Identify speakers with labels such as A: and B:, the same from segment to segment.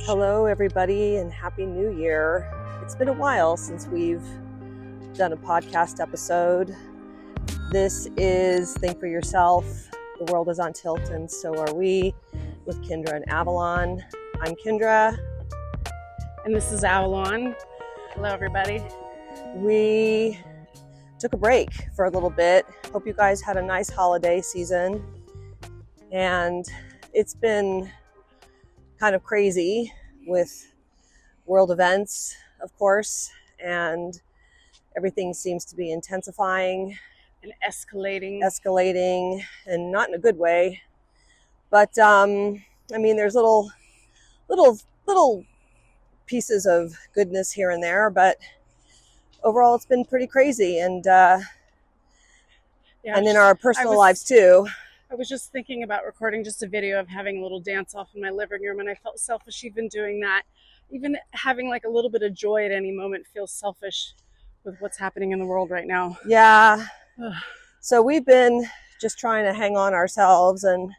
A: Hello, everybody, and Happy New Year. It's been a while since we've done a podcast episode. This is Think for Yourself. The world is on tilt, and so are we, with Kendra and Avalon. I'm Kendra.
B: And this is Avalon. Hello, everybody.
A: We took a break for a little bit. Hope you guys had a nice holiday season. And it's been kind of crazy with world events, of course, and everything seems to be intensifying
B: And escalating,
A: and not in a good way. But there's little pieces of goodness here and there, but overall it's been pretty crazy, and in our personal lives too.
B: I was just thinking about recording just a video of having a little dance off in my living room, and I felt selfish even doing that. Even having like a little bit of joy at any moment feels selfish with what's happening in the world right now.
A: Yeah. So we've been just trying to hang on ourselves and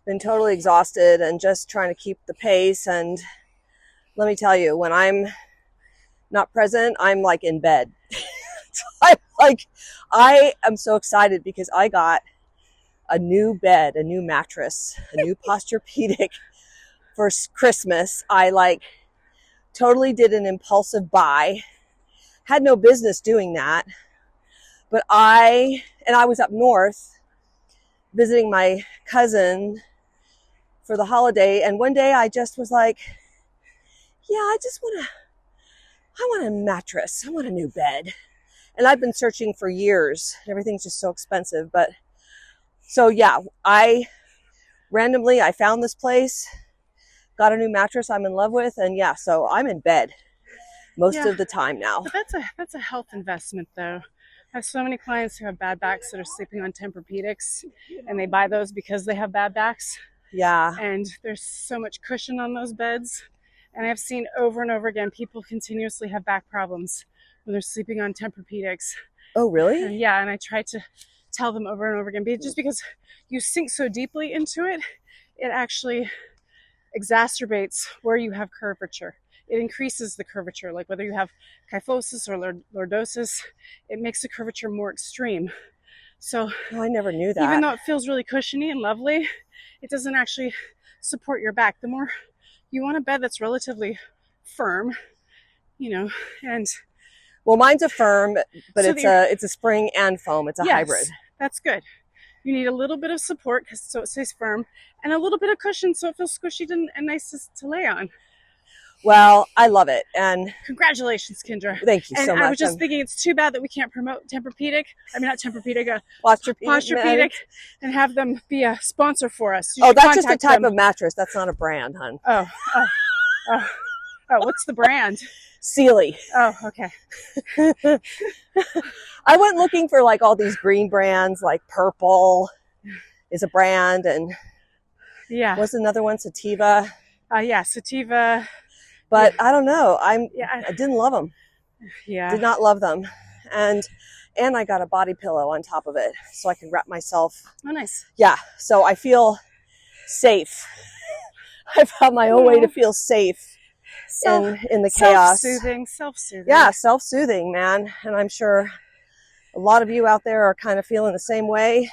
A: been totally exhausted and just trying to keep the pace. And let me tell you, when I'm not present, I'm like in bed. I am so excited because I got a new bed, a new mattress, a new Posturepedic for Christmas. I totally did an impulsive buy. Had no business doing that. But I was up north visiting my cousin for the holiday, and one day I just was like, yeah, I want a mattress. I want a new bed. And I've been searching for years. Everything's just so expensive, but so yeah, I found this place, got a new mattress I'm in love with, and yeah, so I'm in bed most of the time now.
B: But that's a health investment though. I have so many clients who have bad backs that are sleeping on Tempur-Pedics, and they buy those because they have bad backs.
A: Yeah.
B: And there's so much cushion on those beds. And I've seen over and over again, people continuously have back problems when they're sleeping on Tempur-Pedics.
A: Oh, really?
B: And yeah, and I try to tell them over and over again, just because you sink so deeply into it, it actually exacerbates where you have curvature. It increases the curvature, like whether you have kyphosis or lordosis, it makes the curvature more extreme. So
A: I never knew that.
B: Even though it feels really cushiony and lovely, it doesn't actually support your back. The more you want a bed that's relatively firm, and
A: well, mine's a firm, but so it's a spring and foam. It's a hybrid.
B: That's good. You need a little bit of support so it stays firm, and a little bit of cushion so it feels squishy and nice to lay on.
A: Well, I love it, and
B: congratulations, Kendra.
A: Thank you so much.
B: I was just thinking it's too bad that we can't promote Tempur-Pedic. I mean, not Tempur-Pedic,
A: Posturepedic,
B: and have them be a sponsor for us.
A: Oh, that's just a type of mattress. That's not a brand, hon.
B: Oh, what's the brand?
A: Sealy.
B: Oh, okay.
A: I went looking for all these green brands, like Purple is a brand, and what's another one? Sativa.
B: Sativa.
A: But I don't know. I didn't love them.
B: Yeah.
A: Did not love them. And I got a body pillow on top of it so I could wrap myself.
B: Oh, nice.
A: Yeah. So I feel safe. I found my own way to feel safe in the chaos.
B: Self-soothing.
A: Yeah, self-soothing, man. And I'm sure a lot of you out there are kind of feeling the same way.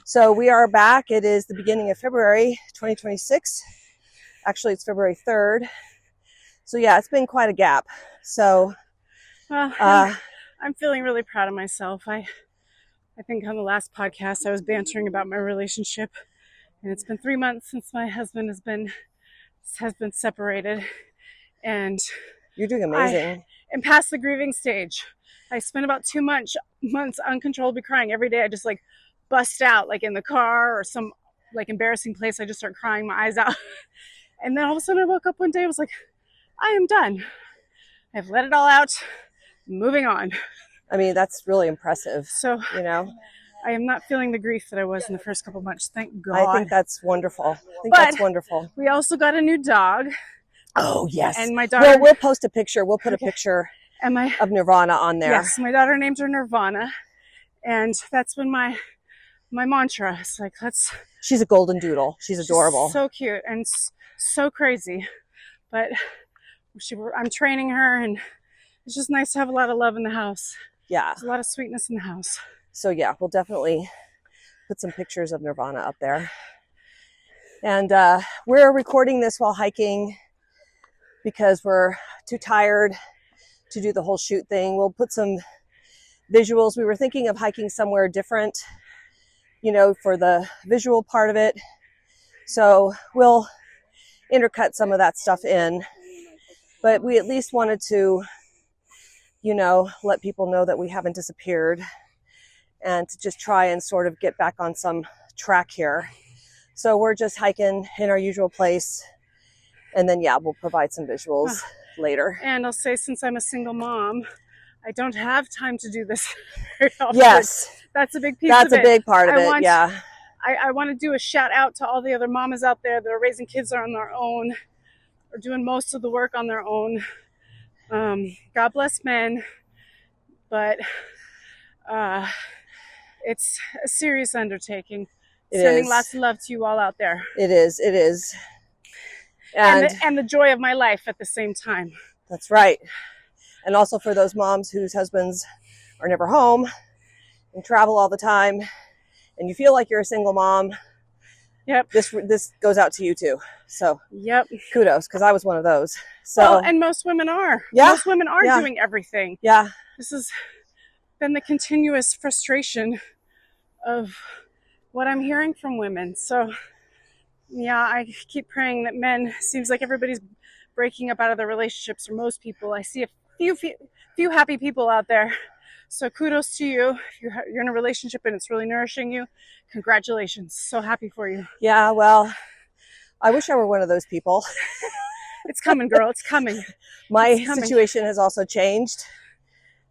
A: So we are back. It is the beginning of February 2026. Actually, it's February 3rd. So yeah, it's been quite a gap. So
B: I'm feeling really proud of myself. I think on the last podcast I was bantering about my relationship, and it's been 3 months since my husband has been separated, and
A: you're doing amazing.
B: I'm past the grieving stage. I spent about 2 months uncontrollably crying every day. I just bust out in the car or some embarrassing place. I just start crying my eyes out. And then all of a sudden I woke up one day, I was like, I am done. I've let it all out. Moving on.
A: I mean, that's really impressive.
B: So, I am not feeling the grief that I was in the first couple of months. Thank God.
A: I think that's wonderful. That's wonderful.
B: We also got a new dog.
A: Oh, yes.
B: And my daughter.
A: We'll post a picture. We'll put a picture of Nirvana on there.
B: Yes, my daughter named her Nirvana. And that's when my my mantra. It's like,
A: She's a golden doodle. She's adorable.
B: So cute and so crazy. But I'm training her, and it's just nice to have a lot of love in the house.
A: Yeah.
B: There's a lot of sweetness in the house.
A: So yeah, we'll definitely put some pictures of Nirvana up there. And we're recording this while hiking because we're too tired to do the whole shoot thing. We'll put some visuals. We were thinking of hiking somewhere different, for the visual part of it. So we'll intercut some of that stuff in. But we at least wanted to, let people know that we haven't disappeared and to just try and sort of get back on some track here. So we're just hiking in our usual place. And then, we'll provide some visuals later.
B: And I'll say, since I'm a single mom, I don't have time to do this very often.
A: Yes.
B: That's a big piece of it.
A: That's a big part of it, yeah.
B: I want to do a shout out to all the other mamas out there that are raising kids on their own, or doing most of the work on their own. God bless men, but it's a serious undertaking. Sending lots of love to you all out there.
A: It is.
B: And the joy of my life at the same time.
A: That's right. And also for those moms whose husbands are never home and travel all the time, and you feel like you're a single mom.
B: Yep.
A: This goes out to you too. So
B: yep.
A: Kudos, because I was one of those. So
B: well, and most women are.
A: Yeah.
B: Most women are doing everything.
A: Yeah.
B: This has been the continuous frustration of what I'm hearing from women. So yeah, I keep praying that men, seems like everybody's breaking up out of their relationships, or most people. I see a few happy people out there. So kudos to you. If you're in a relationship and it's really nourishing you, congratulations. So happy for you.
A: Yeah, well, I wish I were one of those people.
B: It's coming, girl. It's coming.
A: My situation has also changed.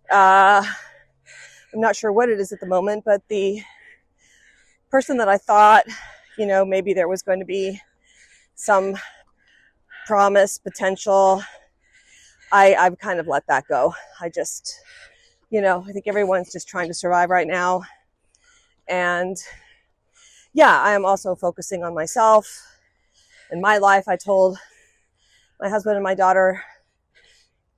A: I'm not sure what it is at the moment, but the person that I thought, maybe there was going to be some promise, potential, I've kind of let that go. I just, I think everyone's just trying to survive right now. And I am also focusing on myself and my life. I told my husband and my daughter,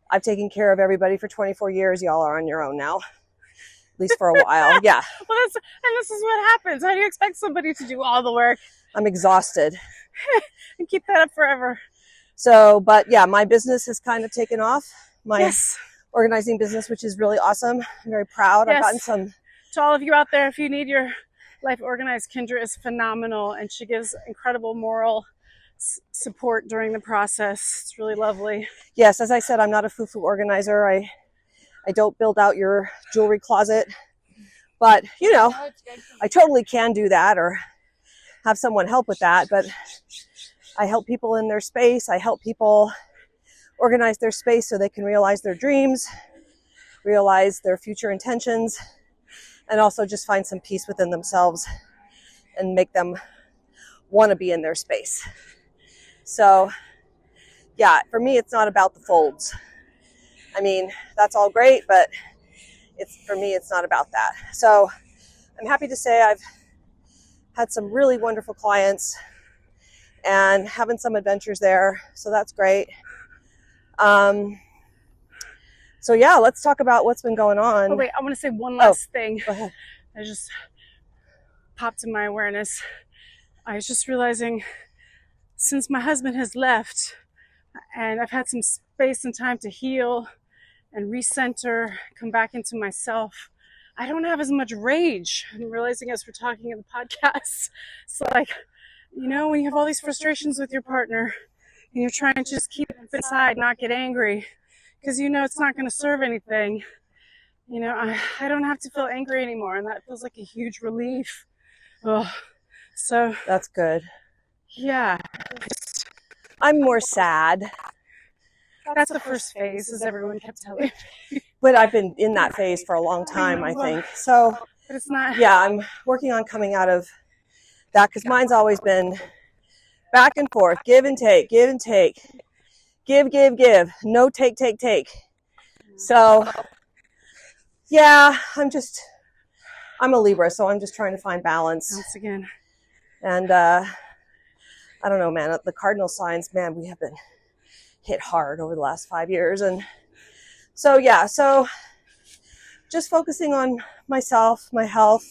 A: I've taken care of everybody for 24 years. Y'all are on your own now, at least for a while. Yeah.
B: Well, and this is what happens. How do you expect somebody to do all the work?
A: I'm exhausted.
B: And keep that up forever.
A: So, but my business has kind of taken off. My organizing business, which is really awesome. I'm very proud.
B: Yes.
A: I've gotten some.
B: To all of you out there, if you need your life organized, Kendra is phenomenal, and she gives incredible moral support during the process. It's really lovely.
A: Yes, as I said, I'm not a foo-foo organizer. I don't build out your jewelry closet, but I totally can do that or have someone help with that. But I help people in their space. I help people organize their space so they can realize their dreams, realize their future intentions, and also just find some peace within themselves and make them want to be in their space. So, for me, it's not about the folds. I mean, that's all great, but for me, it's not about that. So I'm happy to say I've had some really wonderful clients and having some adventures there. So that's great. So let's talk about what's been going on.
B: Oh wait, I want to say one last thing.
A: Go ahead.
B: I just popped in my awareness. I was just realizing, since my husband has left and I've had some space and time to heal and recenter, come back into myself, I don't have as much rage. I'm realizing as we're talking in the podcast. It's like, when you have all these frustrations with your partner and you're trying to just keep it inside, not get angry, because it's not going to serve anything. I don't have to feel angry anymore, and that feels like a huge relief. Oh, so
A: that's good.
B: Yeah.
A: I'm more sad.
B: That's the first phase, as everyone kept telling me.
A: But I've been in that phase for a long time, I think. So,
B: but it's not.
A: Yeah, I'm working on coming out of that, because mine's always been back and forth, give and take, give and take, give, no take. So, I'm I'm a Libra, so I'm just trying to find balance.
B: Once again.
A: And I don't know, man, the cardinal signs, man, we have been hit hard over the last 5 years. And so, yeah, so just focusing on myself, my health,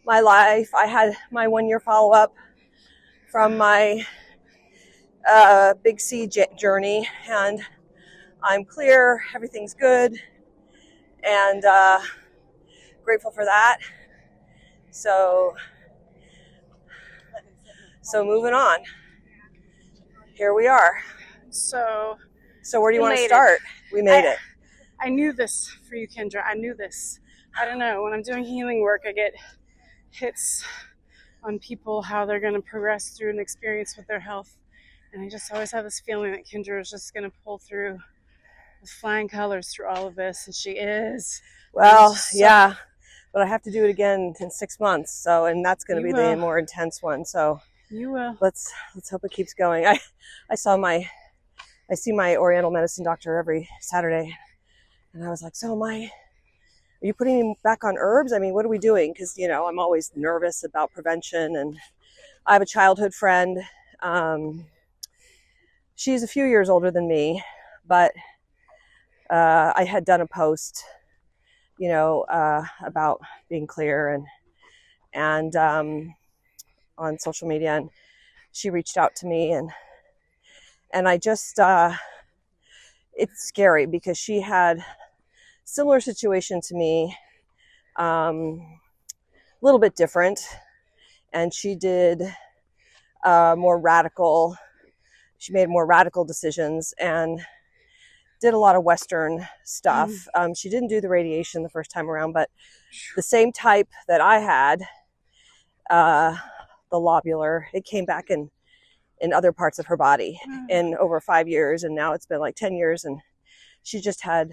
A: my life. I had my 1 year follow-up from my Big C journey, and I'm clear, everything's good, and grateful for that. So moving on. Here we are.
B: So
A: where do you want to start? We made it.
B: I knew this for you, Kendra. I knew this. I don't know. When I'm doing healing work, I get hits on people, how they're going to progress through an experience with their health. And I just always have this feeling that Kendra is just going to pull through with flying colors through all of this. And she is.
A: Well, yeah. But I have to do it again in 6 months. So, and that's going to be the more intense one. So
B: you will.
A: Let's hope it keeps going. I see my Oriental medicine doctor every Saturday. And I was like, so are you putting me back on herbs? I mean, what are we doing? Because, you know, I'm always nervous about prevention. And I have a childhood friend. She's a few years older than me, but I had done a post, you know, about being clear and on social media, and she reached out to me, and I just it's scary because she had similar situation to me, a little bit different, and she did she made more radical decisions and did a lot of Western stuff. She didn't do the radiation the first time around, but the same type that I had, the lobular, it came back in other parts of her body in over 5 years, and now it's been like 10 years, and she just had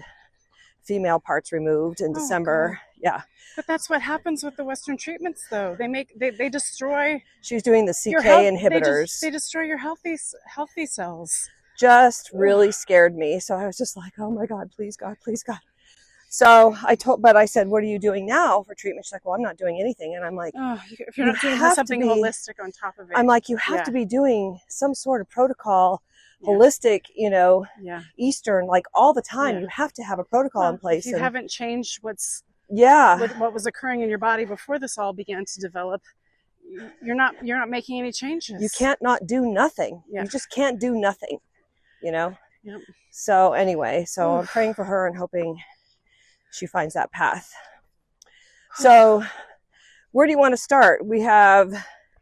A: female parts removed in December. God. Yeah.
B: But that's what happens with the Western treatments, though. They destroy.
A: She's doing the CK inhibitors.
B: They destroy your healthy cells.
A: Just really scared me. So I was just like, oh my God, please God, please God. So I said, what are you doing now for treatment? She's like, well, I'm not doing anything. And I'm like,
B: if you're not doing something holistic on top of it.
A: I'm like, you have to be doing some sort of protocol, holistic, you know, Eastern, like all the time. You have to have a protocol in place.
B: If you haven't changed what was occurring in your body before this all began to develop, you're not making any changes.
A: You can't not do nothing. You just can't do nothing, you know?
B: Yep.
A: So anyway, I'm praying for her and hoping she finds that path. So where do you want to start? We have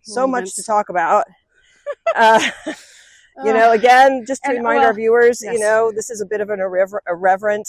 A: so much to talk about. You know, again, just to remind our viewers, you know, this is a bit of an irreverent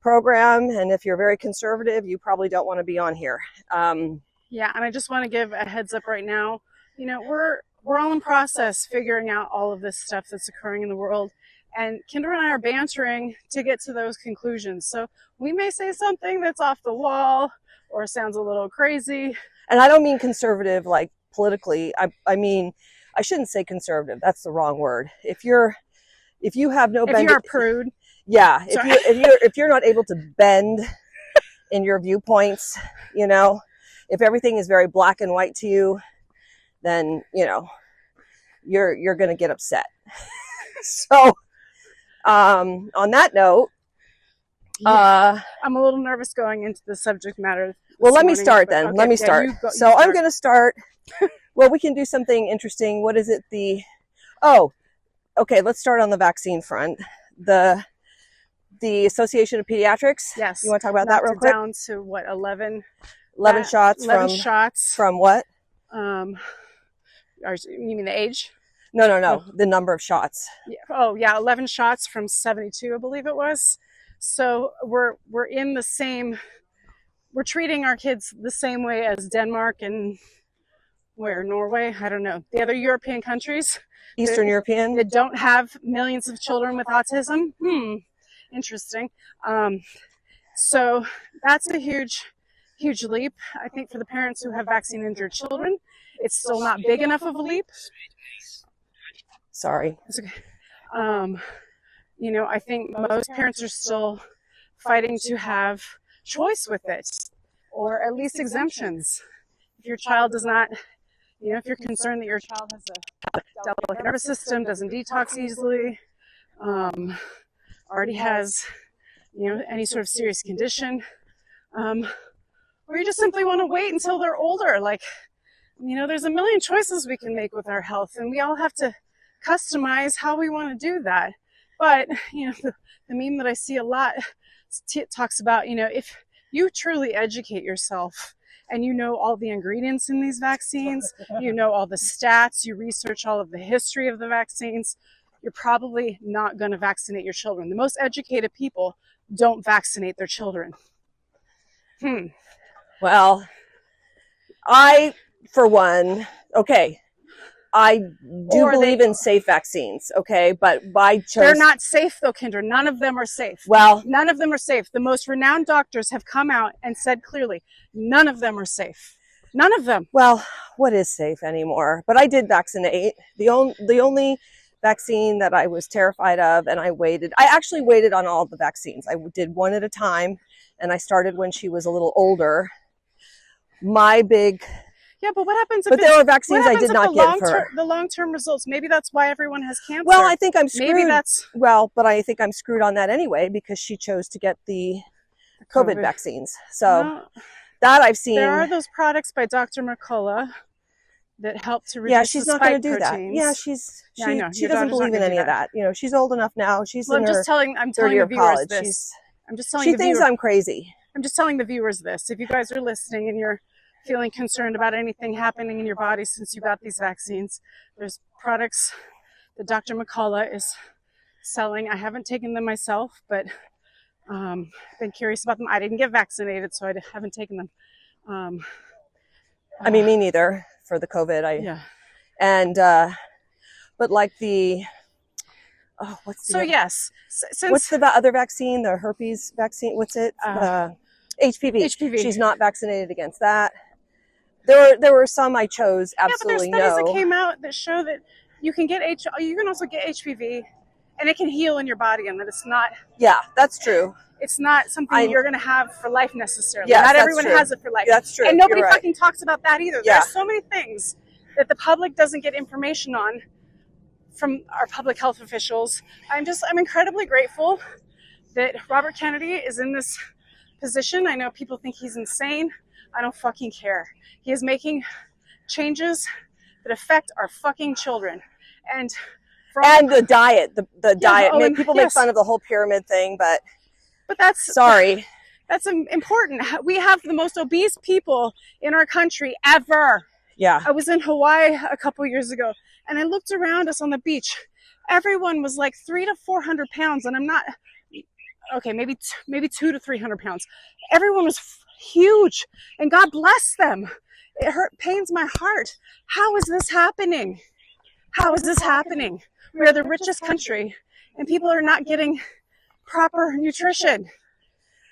A: program. And if you're very conservative, you probably don't want to be on here.
B: Yeah. And I just want to give a heads up right now. You know, we're all in process figuring out all of this stuff that's occurring in the world. And Kendra and I are bantering to get to those conclusions. So we may say something that's off the wall or sounds a little crazy.
A: And I don't mean conservative like politically. I mean, I shouldn't say conservative. That's the wrong word. If you have no bend,
B: if you're a prude.
A: Yeah. If you're not able to bend in your viewpoints, you know, if everything is very black and white to you, then, you know, you're going to get upset. So, on that note,
B: I'm a little nervous going into the subject matter.
A: Well, let me start then. Okay, let me start. I'm going to start. Well, we can do something interesting. What is it? Okay. Let's start on the vaccine front. The Association of Pediatrics.
B: Yes.
A: You want to talk about that real quick?
B: Down to what, 11
A: shots.
B: 11 shots.
A: From what?
B: You mean the age?
A: No. The number of shots.
B: Yeah. 11 shots from 72, I believe it was. So we're in the same. We're treating our kids the same way as Denmark and Norway. I don't know, the other European countries.
A: Eastern European.
B: That don't have millions of children with autism. Interesting. So that's a huge leap. I think for the parents who have vaccine injured children, it's still not big enough of a leap.
A: Sorry.
B: It's okay. You know, I think most parents are still fighting to have choice with it. or at least exemptions. If your child does not, if you're concerned that your child has a delicate nervous system, doesn't detox easily, already has, any sort of serious condition, or you just simply want to wait until they're older. Like, there's a million choices we can make with our health, and we all have to customize how we want to do that. But, the meme that I see a lot talks about, if you truly educate yourself and you know all the ingredients in these vaccines, you know all the stats, you research all of the history of the vaccines, you're probably not going to vaccinate your children. The most educated people don't vaccinate their children.
A: Well, I, for one, I do believe in safe vaccines, but
B: They're not safe though, Kendra. None of them are safe.
A: Well,
B: none of them are safe. The most renowned doctors have come out and said clearly, none of them are safe. None of them.
A: Well, what is safe anymore? But I did vaccinate. The only vaccine that I was terrified of, and I actually waited on all the vaccines. I did one at a time, and I started when she was a little older.
B: Yeah, but what happens if
A: there were vaccines I did not give her.
B: The long-term results, maybe that's why everyone has cancer.
A: Well, I think I'm screwed.
B: Maybe that's...
A: Well, but I think I'm screwed on that anyway because she chose to get the COVID vaccines. So that I've seen.
B: There are those products by Dr. Mercola that help to reduce
A: she's
B: the
A: not going to do
B: proteins.
A: that. She doesn't believe in any of that. She's old enough now. She's in her third year of college. She thinks I'm crazy.
B: I'm just telling the viewers this. If you guys are listening and you're feeling concerned about anything happening in your body since you got these vaccines, there's products that Dr. McCullough is selling. I haven't taken them myself, but been curious about them. I didn't get vaccinated, so I haven't taken them.
A: Me neither for the COVID. But like what's the other vaccine? The herpes vaccine? What's it? HPV.
B: HPV.
A: She's not vaccinated against that. There were some I chose absolutely
B: but there's studies that came out that show that you can also get HPV and it can heal in your body, and that it's not.
A: Yeah, that's true.
B: It's not something you're going to have for life necessarily.
A: Yes,
B: not everyone has it for life.
A: That's true.
B: And nobody fucking talks about that either.
A: Yeah.
B: There's so many things that the public doesn't get information on from our public health officials. I'm incredibly grateful that Robert Kennedy is in this position. I know people think he's insane. I don't fucking care. He is making changes that affect our fucking children. And
A: the diet, the diet. People make fun of the whole pyramid thing, but
B: that's
A: sorry.
B: That's important. We have the most obese people in our country ever.
A: Yeah.
B: I was in Hawaii a couple years ago, and I looked around us on the beach. Everyone was like 300 to 400 pounds, and I'm not. Okay, maybe 200 to 300 pounds. Everyone was huge, and God bless them. It pains my heart. How is this happening? How is this happening? We are the richest country, and people are not getting proper nutrition.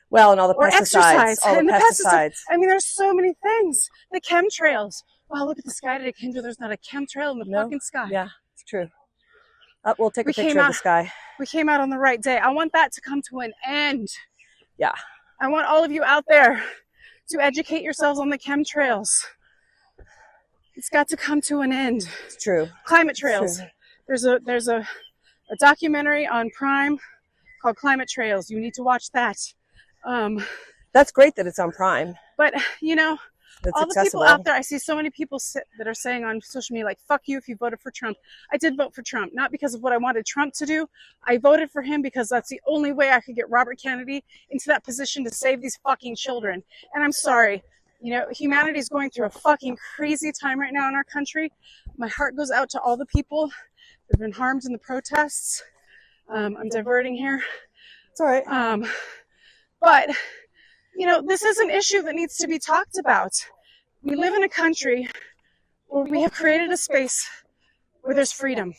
A: Well, and all the
B: pesticides.
A: Pesticides.
B: There's so many things. The chemtrails. Wow, look at the sky today, Kendra. There's not a chemtrail in the fucking sky.
A: Yeah, it's true. We'll take a picture of the sky.
B: We came out on the right day. I want that to come to an end.
A: Yeah.
B: I want all of you out there to educate yourselves on the chemtrails. It's got to come to an end.
A: It's true.
B: Climate trails. There's a documentary on Prime called Climate Trails. You need to watch that.
A: That's great that it's on Prime.
B: But,
A: that's
B: all
A: accessible.
B: The people out there, I see so many people that are saying on social media, like, fuck you if you voted for Trump. I did vote for Trump, not because of what I wanted Trump to do. I voted for him because that's the only way I could get Robert Kennedy into that position to save these fucking children. And I'm sorry, humanity is going through a fucking crazy time right now in our country. My heart goes out to all the people that have been harmed in the protests. I'm diverting here.
A: It's all right.
B: But this is an issue that needs to be talked about. We live in a country where we have created a space where there's freedom.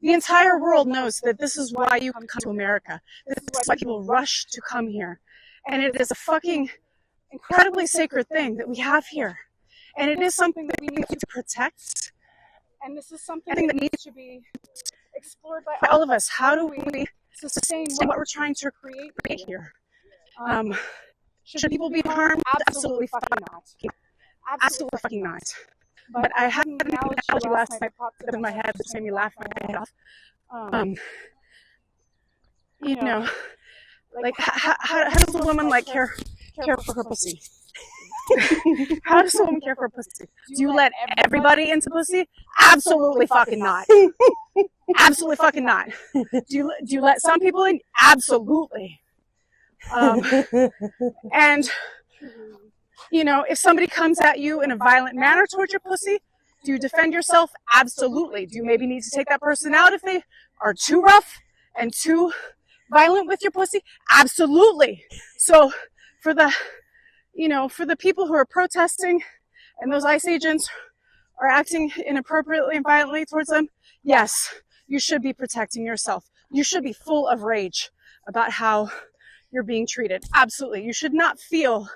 B: The entire world knows that this is why you come to America. This is why people rush to come here. And it is a fucking incredibly sacred thing that we have here. And it is something that we need to protect. And this is something that needs to be explored by all of us. How do we sustain what we're trying to create here? Should people be harmed? Absolutely fucking not. Absolutely fucking not. But I had an analogy last night popped up in my head that made me laugh my head off. You know, like how does a woman like care for her pussy? How does a woman care for her pussy? Do you let everybody into pussy? Absolutely fucking not. Absolutely fucking not. Do you let some people in? Absolutely. And you know, if somebody comes at you in a violent manner towards your pussy, do you defend yourself? Absolutely. Do you maybe need to take that person out if they are too rough and too violent with your pussy? Absolutely. So for the people who are protesting and those ICE agents are acting inappropriately and violently towards them, yes, you should be protecting yourself. You should be full of rage about how you're being treated. Absolutely. You should not feel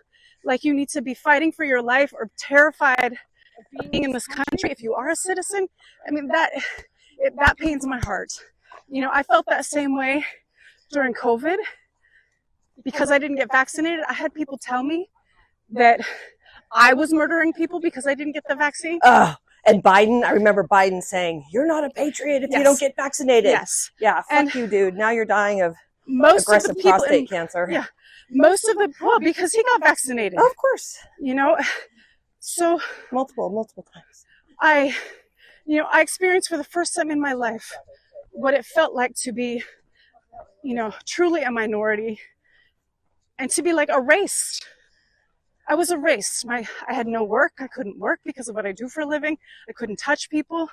B: like you need to be fighting for your life or terrified of being in this country if you are a citizen. I mean, that pains my heart. You know, I felt that same way during COVID because I didn't get vaccinated. I had people tell me that I was murdering people because I didn't get the vaccine.
A: And Biden, I remember Biden saying, "You're not a patriot if you don't get vaccinated."
B: Yes.
A: Yeah, fuck you, dude. Now you're dying of aggressive prostate cancer.
B: Yeah. Well, because he got vaccinated.
A: Of course.
B: You know, so
A: multiple times.
B: I experienced for the first time in my life what it felt like to be, you know, truly a minority and to be like erased. I was erased. I had no work. I couldn't work because of what I do for a living. I couldn't touch people.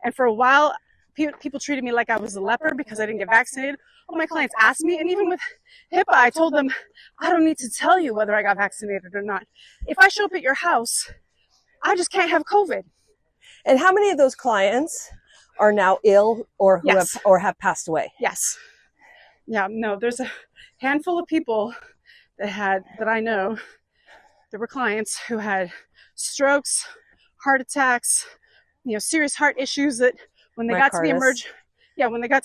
B: And for a while, people treated me like I was a leper because I didn't get vaccinated. All my clients asked me, and even with HIPAA, I told them, I don't need to tell you whether I got vaccinated or not. If I show up at your house, I just can't have COVID.
A: And how many of those clients are now ill or who have passed away?
B: Yes. Yeah, no, there's a handful of people that I know. There were clients who had strokes, heart attacks, you know, serious heart issues that when they got to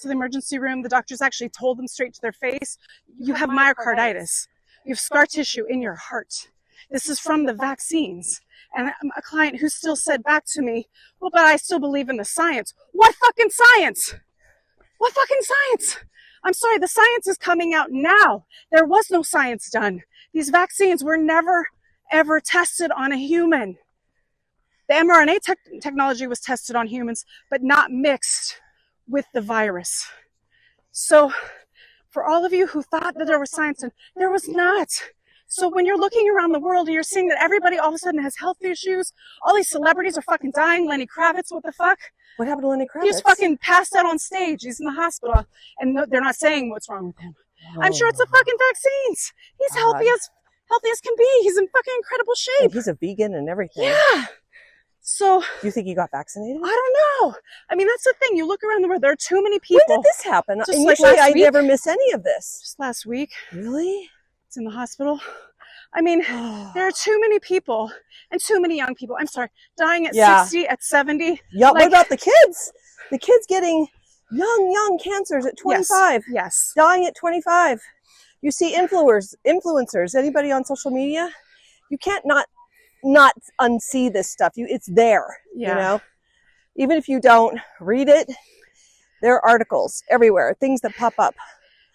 B: the emergency room, the doctors actually told them straight to their face, you have myocarditis. You have scar tissue in your heart. This is from the vaccines. And a client who still said back to me, well, but I still believe in the science. What fucking science? What fucking science? I'm sorry, the science is coming out now. There was no science done. These vaccines were never ever tested on a human. The mRNA technology was tested on humans, but not mixed with the virus. So for all of you who thought that there was science, there was not. So when you're looking around the world and you're seeing that everybody all of a sudden has health issues, all these celebrities are fucking dying. Lenny Kravitz, what the fuck?
A: What happened to Lenny Kravitz?
B: He just fucking passed out on stage. He's in the hospital and they're not saying what's wrong with him. I'm sure it's the fucking vaccines. He's healthy as can be. He's in fucking incredible shape.
A: And he's a vegan and everything.
B: Yeah. So,
A: do you think he got vaccinated?
B: I don't know. I mean, that's the thing. You look around the world, there are too many people.
A: When did this happen?
B: Just
A: and
B: like
A: usually I
B: week.
A: never miss any of this.
B: Just last week.
A: Really?
B: It's in the hospital. I mean, there are too many people and too many young people. I'm sorry, dying at 60, at 70.
A: Yeah, what about the kids? The kids getting young cancers at 25.
B: Yes.
A: Dying at 25. You see influencers, anybody on social media, you can't not unsee this stuff. It's there, you know? Even if you don't read it, there are articles everywhere, things that pop up.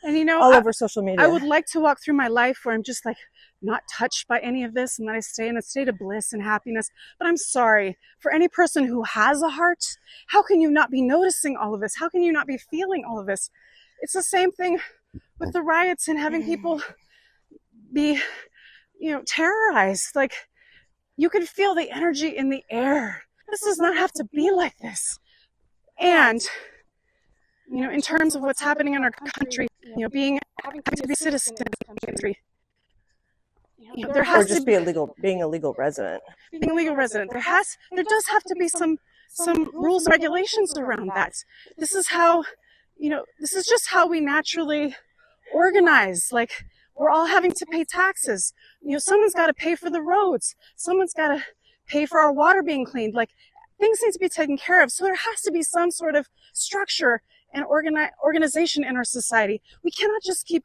B: And you know,
A: all over social media.
B: I would like to walk through my life where I'm just like not touched by any of this and that I stay in a state of bliss and happiness. But I'm sorry, for any person who has a heart, how can you not be noticing all of this? How can you not be feeling all of this? It's the same thing with the riots and having people be, you know, terrorized. Like, you can feel the energy in the air. This does not have to be like this. And, you know, in terms of what's happening in our country, you know, having to be citizens in this country, you know, there has to be
A: being a legal resident.
B: Being a legal resident, there does have to be some rules and regulations around that. This is how, you know, this is just how we naturally organize. Like, we're all having to pay taxes. You know, someone's got to pay for the roads. Someone's got to pay for our water being cleaned. Like, things need to be taken care of. So there has to be some sort of structure and organization in our society. We cannot just keep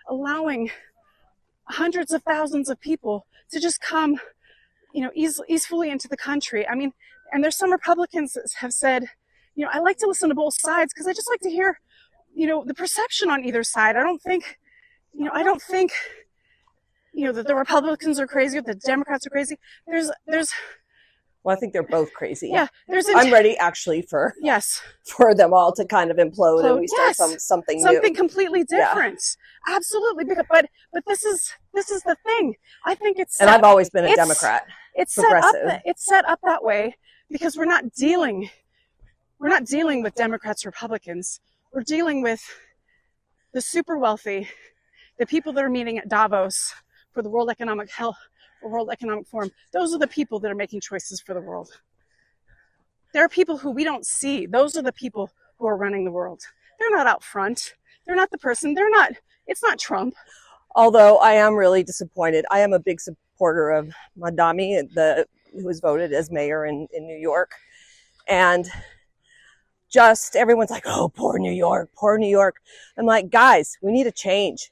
B: allowing hundreds of thousands of people to just come, easily into the country. I mean, and there's some Republicans that have said, I like to listen to both sides because I just like to hear, the perception on either side. I don't think that the Republicans are crazy or the Democrats are crazy. There's
A: Well, I think they're both crazy.
B: Yeah,
A: I'm ready actually for them all to kind of implode and we start something new.
B: Completely different. Yeah. Absolutely. But this is the thing. I think
A: and I've always been a Democrat.
B: It's set up that way because we're not dealing with Democrats, Republicans. We're dealing with the super wealthy, the people that are meeting at Davos for the World Economic Forum. Those are the people that are making choices for the world. There are people who we don't see. Those are the people who are running the world. They're not out front. They're not the person. It's not Trump.
A: Although I am really disappointed. I am a big supporter of Madami, who was voted as mayor in New York. And just everyone's like, oh, poor New York. I'm like, guys, we need a change,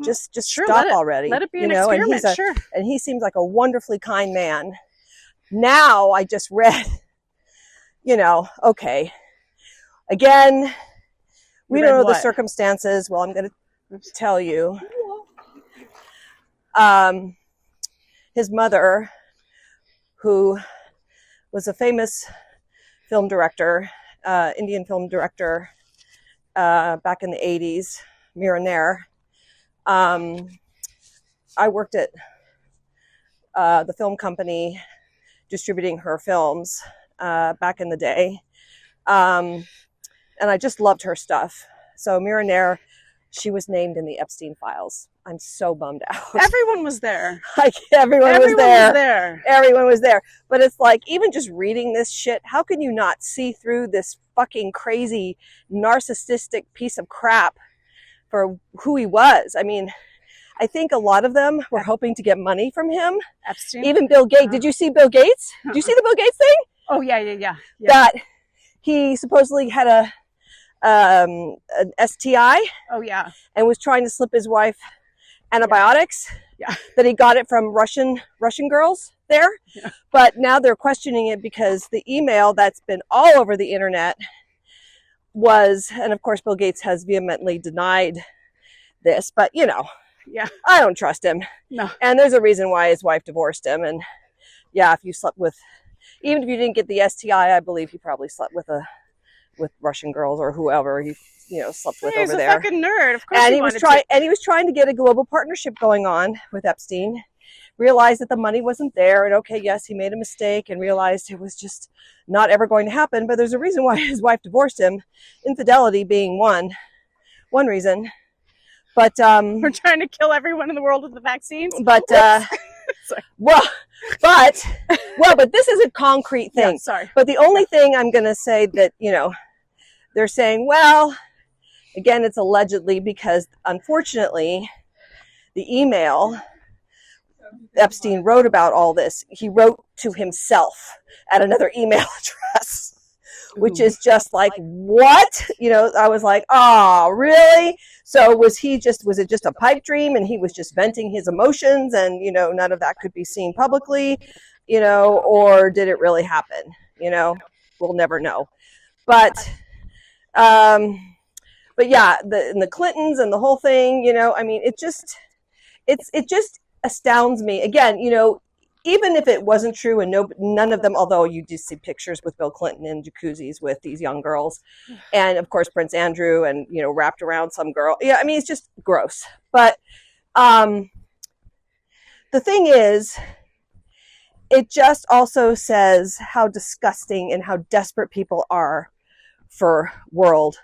A: just stop already.
B: Let it be an experiment, sure.
A: And he seems like a wonderfully kind man. Now I just read, okay. Again, we don't know the circumstances. Well, I'm going to tell you. His mother, who was a famous film director, Indian film director back in the 80s, Mira Nair. I worked at the film company distributing her films back in the day. And I just loved her stuff. So Mira Nair, she was named in the Epstein files. I'm so bummed out.
B: Everyone was there.
A: Everyone was there. Everyone was there. But it's like, even just reading this shit, how can you not see through this fucking crazy, narcissistic piece of crap for who he was? I mean, I think a lot of them were hoping to get money from him.
B: Epstein?
A: Even Bill Gates. Did you see Bill Gates? Did you see the Bill Gates thing?
B: Oh, yeah.
A: That he supposedly had an STI.
B: Oh, yeah.
A: And was trying to slip his wife antibiotics.
B: Yeah.
A: That he got it from Russian girls there.
B: Yeah.
A: But now they're questioning it because the email that's been all over the internet was, and of course Bill Gates has vehemently denied this, but
B: yeah,
A: I don't trust him.
B: No.
A: And there's a reason why his wife divorced him. And yeah, if you slept with, even if you didn't get the STI, I believe he probably slept with Russian girls or whoever he slept with over there.
B: He's a fucking nerd. Of course.
A: And he was trying to get a global partnership going on with Epstein. Realized that the money wasn't there, and okay, yes, he made a mistake, and realized it was just not ever going to happen. But there's a reason why his wife divorced him. Infidelity being one reason. But
B: we're trying to kill everyone in the world with the vaccines.
A: But but this is a concrete thing.
B: Yeah, sorry.
A: But the only thing I'm going to say that they're saying, well, again, it's allegedly because unfortunately, the email Epstein wrote about all this, he wrote to himself at another email address, which is just like, what? I was like, oh, really? So was it just a pipe dream and he was just venting his emotions and, none of that could be seen publicly, or did it really happen? We'll never know. But yeah, the Clintons and the whole thing, I mean, it just astounds me. Again, even if it wasn't true and none of them, although you do see pictures with Bill Clinton in jacuzzis with these young girls, and of course Prince Andrew and wrapped around some girl. Yeah, I mean, it's just gross. But the thing is, it just also says how disgusting and how desperate people are for world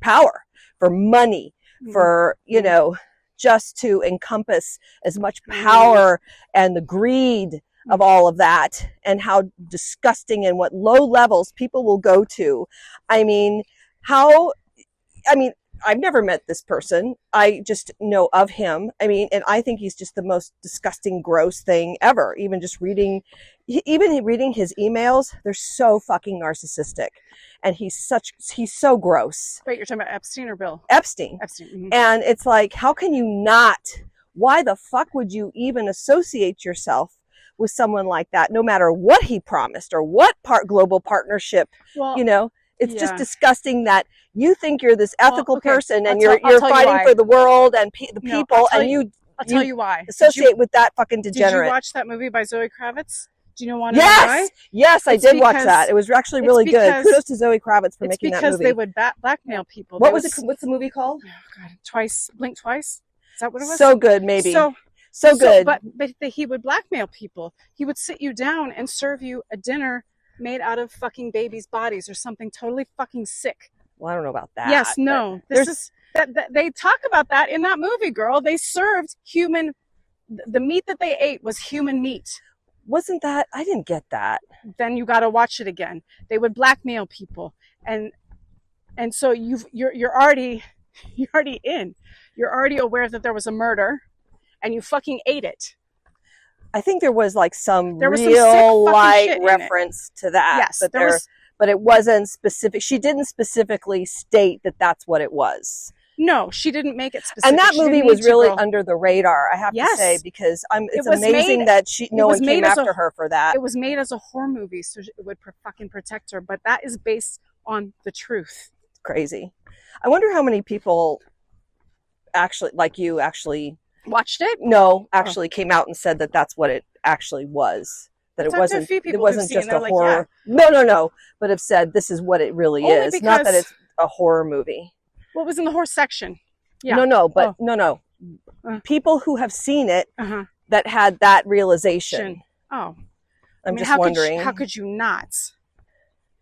A: power, for money, for just to encompass as much power and the greed of all of that, and how disgusting and what low levels people will go to. I mean, I've never met this person. I just know of him. I mean, and I think he's just the most disgusting, gross thing ever. Even reading his emails, they're so fucking narcissistic. And he's so gross.
B: Wait, you're talking about Epstein or Bill?
A: Epstein.
B: Mm-hmm.
A: And it's like, how can you not why the fuck would you even associate yourself with someone like that, no matter what he promised or what global partnership,
B: Well,
A: you know? It's
B: yeah.
A: just disgusting that you think you're this ethical
B: okay.
A: person and
B: I'll
A: you're
B: tell you
A: fighting
B: why.
A: for the world and the
B: No,
A: people, and
B: I'll tell you why.
A: associate with that fucking degenerate.
B: Did you watch that movie by Zoe Kravitz? Do you want to know
A: Yes,
B: why?
A: yes, I did watch that. It was actually really good. Kudos to Zoe Kravitz for making that movie.
B: It's because they would blackmail people.
A: What was it? What's the movie called?
B: Oh God, Blink Twice. Is that what it was?
A: So good, maybe. So good.
B: But he would blackmail people. He would sit you down and serve you a dinner made out of fucking babies' bodies or something totally fucking sick.
A: Well, I don't know about that.
B: Yes, no. They talk about that in that movie, girl. They served human. The meat that they ate was human meat.
A: Wasn't that? I didn't get that.
B: Then you got to watch it again. They would blackmail people, and so you're already in. You're already aware that there was a murder, and you fucking ate it.
A: I think there was like some real light reference to that.
B: Yes,
A: but it wasn't specific. She didn't specifically state that that's what it was.
B: No, she didn't make it specific.
A: And that movie was really under the radar, I have to say, because it's amazing that no one came after her for that.
B: It was made as a horror movie, so it would fucking protect her. But that is based on the truth.
A: It's crazy. I wonder how many people actually
B: watched it.
A: No, actually came out and said that that's what it actually was. That it wasn't just a horror. Yeah. No. But have said this is what it really is. Not that it's a horror movie.
B: What was in the horse section? Yeah.
A: No. People who have seen it that had that realization.
B: Oh.
A: I'm just wondering.
B: How could you not?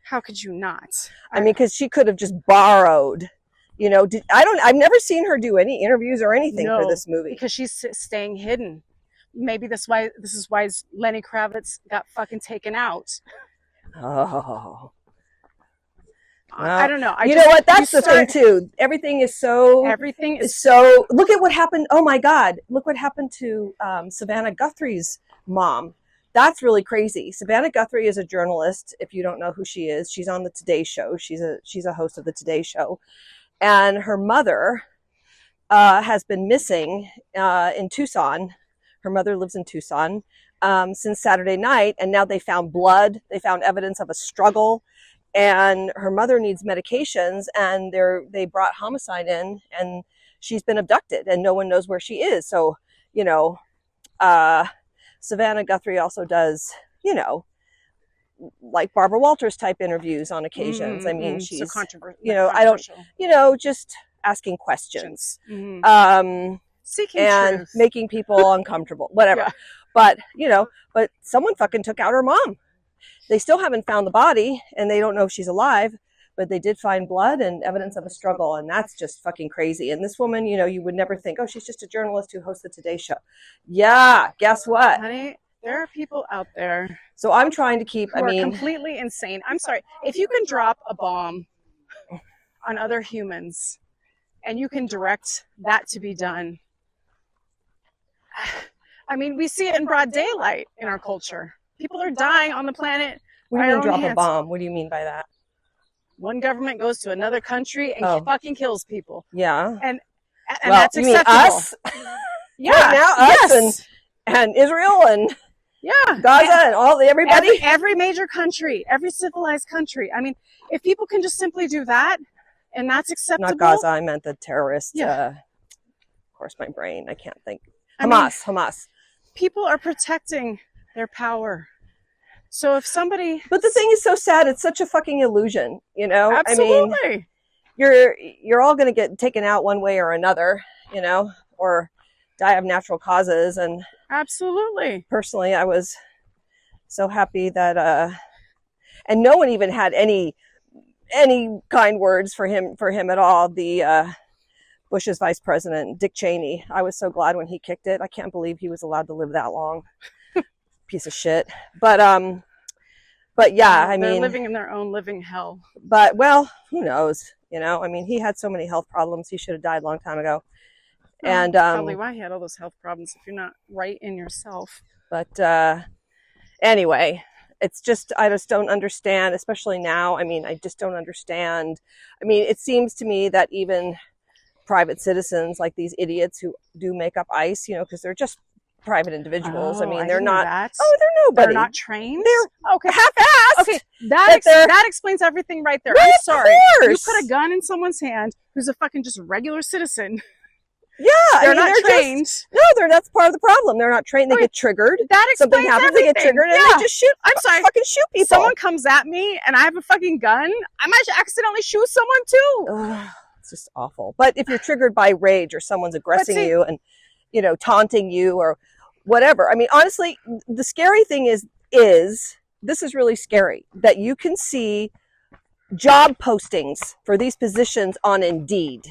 B: How could you not?
A: I mean, because she could have just borrowed. You know, I've never seen her do any interviews or anything for this movie.
B: Because she's staying hidden. Maybe this is why Lenny Kravitz got fucking taken out.
A: Oh.
B: Well, I don't know.
A: You know what? That's the thing too. Everything is so. Look at what happened. Oh my God! Look what happened to Savannah Guthrie's mom. That's really crazy. Savannah Guthrie is a journalist. If you don't know who she is, she's on the Today Show. She's a host of the Today Show, and her mother has been missing in Tucson. Her mother lives in Tucson since Saturday night, and now they found blood. They found evidence of a struggle. And her mother needs medications, and they brought homicide in, and she's been abducted, and no one knows where she is. So, Savannah Guthrie also does, like Barbara Walters type interviews on occasions. I mean, she's, just asking questions,
B: seeking
A: and
B: truth.
A: Making people uncomfortable, whatever. Yeah. But someone fucking took out her mom. They still haven't found the body, and they don't know if she's alive, but they did find blood and evidence of a struggle, and that's just fucking crazy. And this woman, you would never think, oh, she's just a journalist who hosts the Today Show. Yeah, guess what?
B: Honey, there are people out there.
A: So I'm trying to keep,
B: completely insane. I'm sorry. If you can drop a bomb on other humans, and you can direct that to be done, I mean, we see it in broad daylight in our culture. People are dying on the planet.
A: What do you mean drop a bomb? What do you mean by that?
B: One government goes to another country and fucking kills people.
A: Yeah.
B: And that's acceptable.
A: You mean us?
B: Yeah.
A: Right now, us and Israel and Gaza and everybody.
B: Every major country, every civilized country. I mean, if people can just simply do that and that's acceptable.
A: Not Gaza, I meant the terrorists.
B: Yeah.
A: Of course, my brain, I can't think. Hamas.
B: People are protecting their power. So if somebody...
A: But the thing is so sad. It's such a fucking illusion,
B: Absolutely.
A: I mean, you're all going to get taken out one way or another, or die of natural causes. And
B: absolutely.
A: Personally, I was so happy that, and no one even had any kind words for him at all. The Bush's vice president, Dick Cheney. I was so glad when he kicked it. I can't believe he was allowed to live that long. Piece of shit. But yeah, I mean,
B: they're living in their own living hell.
A: But who knows? I mean, he had so many health problems. He should have died a long time ago. And
B: probably why he had all those health problems if you're not right in yourself.
A: But anyway, it's just, I just don't understand, especially now. I mean, I just don't understand. I mean, it seems to me that even private citizens, like these idiots who do make up ICE, because they're just private individuals. I mean, they're
B: didn't know
A: not.
B: that.
A: Oh, they're nobody.
B: They're not trained.
A: They're
B: okay.
A: half-assed.
B: Okay, that explains everything right there.
A: Right,
B: I'm sorry.
A: of
B: You
A: course.
B: put a gun in someone's hand who's a fucking just regular citizen.
A: Yeah,
B: they're not trained.
A: That's part of the problem. They're not trained. They get triggered.
B: That explains
A: something happens.
B: everything.
A: They get triggered, and they just shoot.
B: I'm sorry.
A: Fucking shoot people.
B: Someone comes at me, and I have a fucking gun. I might accidentally shoot someone too.
A: Ugh, it's just awful. But if you're triggered by rage or someone's aggressing you and taunting you or whatever, I mean, honestly, the scary thing is this is really scary that you can see job postings for these positions on Indeed.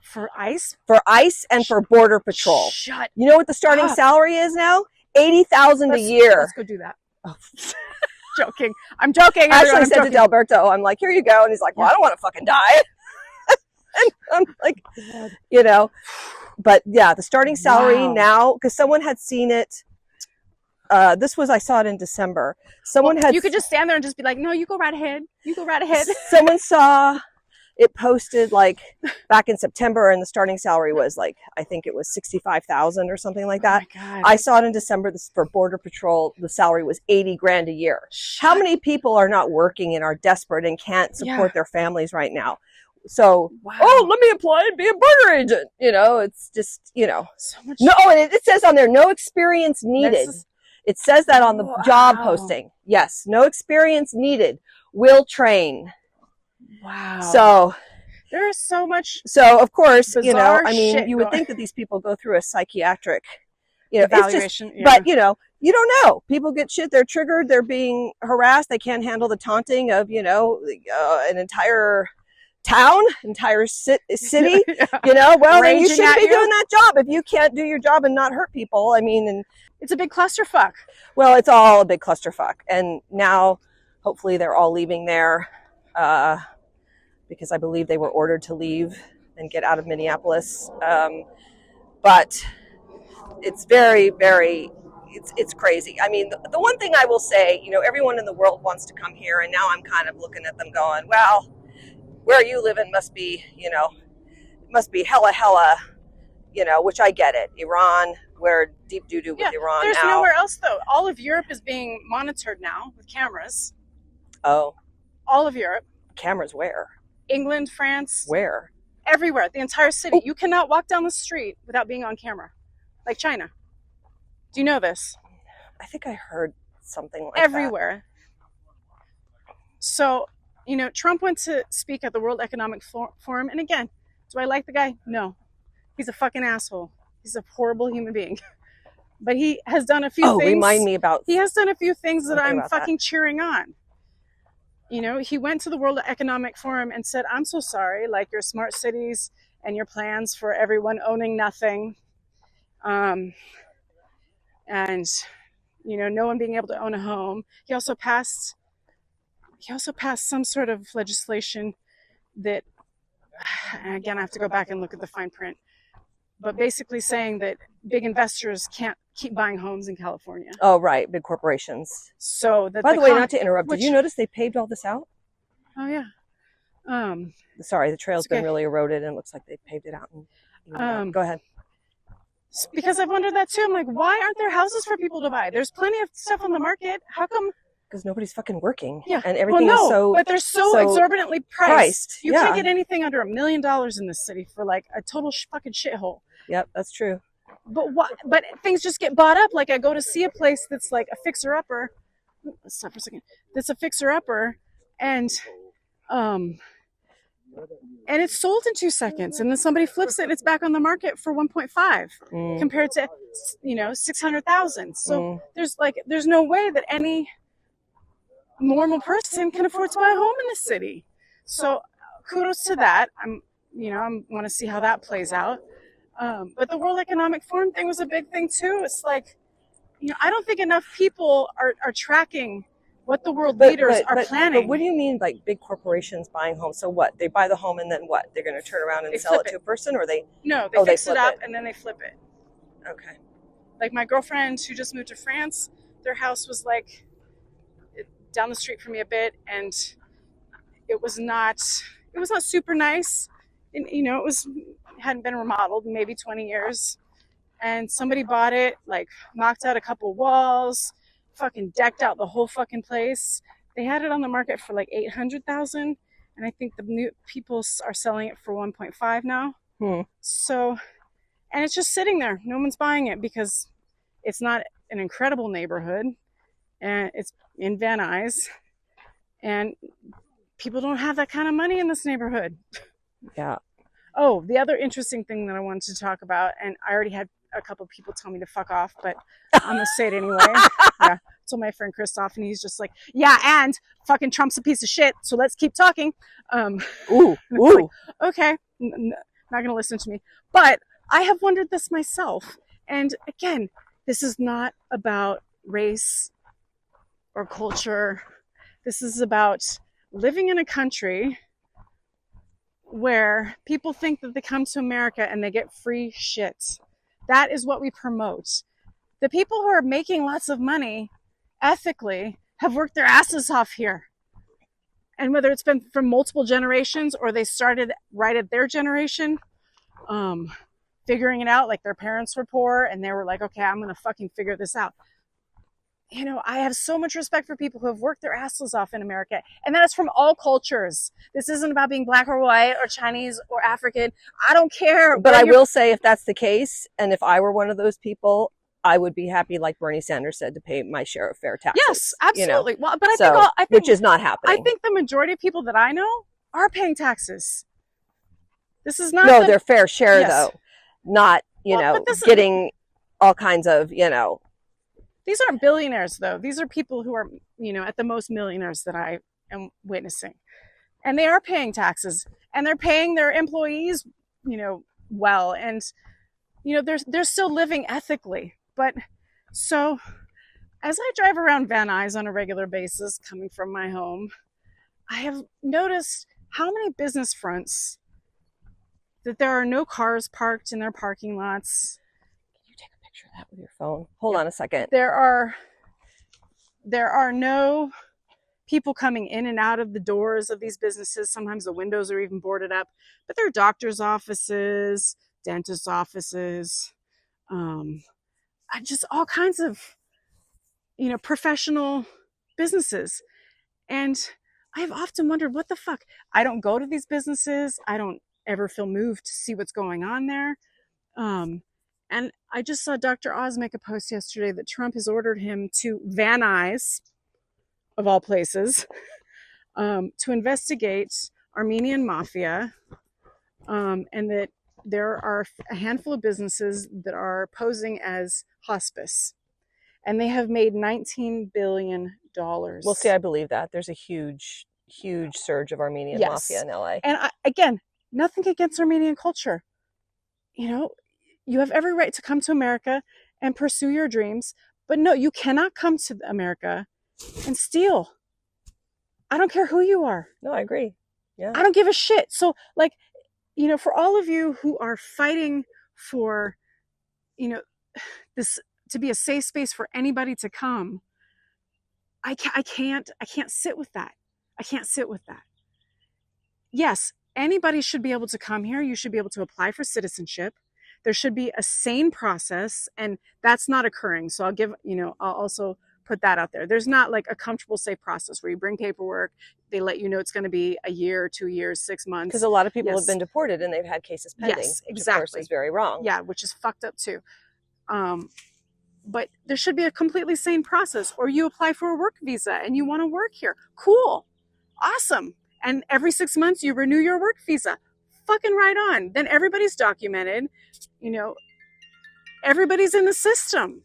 B: For ICE?
A: For ICE and for Border Patrol.
B: Shut
A: You know what the starting salary is now? $80,000 a year.
B: Let's go do that. Oh. Joking. I'm joking.
A: Actually, I said to Delberto, I'm like, here you go. And he's like, well, I don't want to fucking die. And I'm like, but yeah, the starting salary now, because someone had seen it. I saw it in December. You could just stand there and just be like, no, you go right ahead. You go right ahead. Someone saw it posted like back in September, and the starting salary was like, I think it was 65,000 or something like that.
B: Oh my God.
A: I saw it in December. For Border Patrol, the salary was 80 grand a year. How many people are not working and are desperate and can't support their families right now? So, let me apply and be a border agent. It's just,
B: so much.
A: No, and it says on there, no experience needed. It says that on the job posting. Yes, no experience needed. Will train.
B: Wow.
A: So
B: there is so much.
A: So of course,
B: shit
A: you would think that these people go through a psychiatric,
B: evaluation.
A: But you don't know. People get shit. They're triggered. They're being harassed. They can't handle the taunting of an entire town, entire city. Then you shouldn't be doing that job if you can't do your job and not hurt people. I mean, and
B: it's a big clusterfuck.
A: Well, it's all a big clusterfuck, and now hopefully they're all leaving there. Because I believe they were ordered to leave and get out of Minneapolis. But it's very, very, it's crazy. I mean, the one thing I will say, everyone in the world wants to come here, and now I'm kind of looking at them going, well, where you live in must be hella, which I get it. Iran, we're deep doo-doo with Iran
B: there's
A: now.
B: There's nowhere else, though. All of Europe is being monitored now with cameras.
A: Oh.
B: All of Europe.
A: Cameras where?
B: England, France.
A: Where?
B: Everywhere. The entire city. Oh. You cannot walk down the street without being on camera. Like China. Do you know this?
A: I think I heard something like
B: everywhere. That. So, Trump went to speak at the World Economic Forum. And again, do I like the guy? No. He's a fucking asshole. He's a horrible human being. But he has done a few things.
A: Remind me about.
B: He has done a few things that I'm fucking cheering on. He went to the World Economic Forum and said, I'm so sorry, like your smart cities and your plans for everyone owning nothing. And, no one being able to own a home. He also passed some sort of legislation that, and again, I have to go back and look at the fine print, but basically saying that big investors can't keep buying homes in California.
A: Oh, right. Big corporations.
B: So that
A: By the way, not to interrupt, did you notice they paved all this out?
B: Oh, yeah.
A: Sorry, the trail's been really eroded and it looks like they paved it out. Go ahead.
B: Because I've wondered that too. I'm like, why aren't there houses for people to buy? There's plenty of stuff on the market. How come?
A: Because nobody's fucking working.
B: Yeah.
A: And everything is so...
B: But they're so exorbitantly priced. You
A: yeah.
B: can't get anything under $1 million in this city for like a total fucking shithole.
A: Yep, that's true.
B: But But things just get bought up. Like I go to see a place that's like a fixer-upper. Let's stop for a second. That's a fixer-upper, and it's sold in 2 seconds, and then somebody flips it, and it's back on the market for 1.5 compared to 600,000. So there's no way that any normal person can afford to buy a home in this city. So kudos to that. I want to see how that plays out. But the World Economic Forum thing was a big thing too. It's like, I don't think enough people are tracking what the world leaders are planning.
A: But what do you mean, like big corporations buying homes? So what? They buy the home and then what? They're going to turn around and sell it to a person, or they?
B: No, they fix it up and then they flip it.
A: Okay.
B: Like my girlfriend who just moved to France, their house was like down the street from me a bit, and it was not super nice. and, it hadn't been remodeled in maybe 20 years. And somebody bought it, like knocked out a couple walls, fucking decked out the whole fucking place. They had it on the market for like 800,000, and I think the new people are selling it for 1.5 now. So, and it's just sitting there. No one's buying it because it's not an incredible neighborhood, and it's in Van Nuys, and people don't have that kind of money in this neighborhood.
A: Yeah.
B: Oh, the other interesting thing that I wanted to talk about, and I already had a couple of people tell me to fuck off, but I'm gonna say it anyway. Yeah, I told my friend Christoph, and he's just like, yeah, and fucking Trump's a piece of shit, so let's keep talking.
A: Ooh.
B: Like, okay, not gonna listen to me. But I have wondered this myself, and again, this is not about race or culture. This is about living in a country where people think that they come to America and they get free shit. That is what we promote. The people who are making lots of money ethically have worked their asses off here. And whether it's been from multiple generations or they started right at their generation, figuring it out, like their parents were poor and they were like, okay, I'm going to fucking figure this out. I have so much respect for people who have worked their asses off in America. And that is from all cultures. This isn't about being black or white or Chinese or African. I don't care.
A: But I will say, if that's the case, and if I were one of those people, I would be happy, like Bernie Sanders said, to pay my share of fair taxes.
B: Yes, absolutely. Well, but I think
A: which is not happening.
B: I think the majority of people that I know are paying taxes. This is not
A: their fair share, though. Not, getting all kinds of,
B: These aren't billionaires, though. These are people who are, at the most millionaires that I am witnessing. And they are paying taxes. And they're paying their employees, well. And, they're still living ethically. But so as I drive around Van Nuys on a regular basis, coming from my home, I have noticed how many business fronts that there are no cars parked in their parking lots.
A: Take a picture of that with your phone. Hold on a second.
B: There are no people coming in and out of the doors of these businesses. Sometimes the windows are even boarded up, but there are doctors' offices, dentist offices, just all kinds of, professional businesses. And I have often wondered, what the fuck? I don't go to these businesses. I don't ever feel moved to see what's going on there. And I just saw Dr. Oz make a post yesterday that Trump has ordered him to Van Nuys, of all places, to investigate Armenian mafia, and that there are a handful of businesses that are posing as hospice. And they have made $19 billion.
A: Well, see, I believe that. There's a huge, huge surge of Armenian mafia in LA.
B: And again, nothing against Armenian culture. You have every right to come to America and pursue your dreams. But no, you cannot come to America and steal. I don't care who you are.
A: No, I agree. Yeah.
B: I don't give a shit. So, for all of you who are fighting for, this to be a safe space for anybody to come, I can't sit with that. I can't sit with that. Yes, anybody should be able to come here. You should be able to apply for citizenship. There should be a sane process, and that's not occurring. So I'll also put that out there. There's not like a comfortable, safe process where you bring paperwork, they let you know it's going to be a year, 2 years, 6 months.
A: Because a lot of people have been deported and they've had cases pending.
B: Yes, exactly.
A: Which of course is very wrong.
B: Yeah, which is fucked up too. But there should be a completely sane process. Or you apply for a work visa and you want to work here. Cool. Awesome. And every 6 months you renew your work visa. Fucking right on. Then everybody's documented. Everybody's in the system.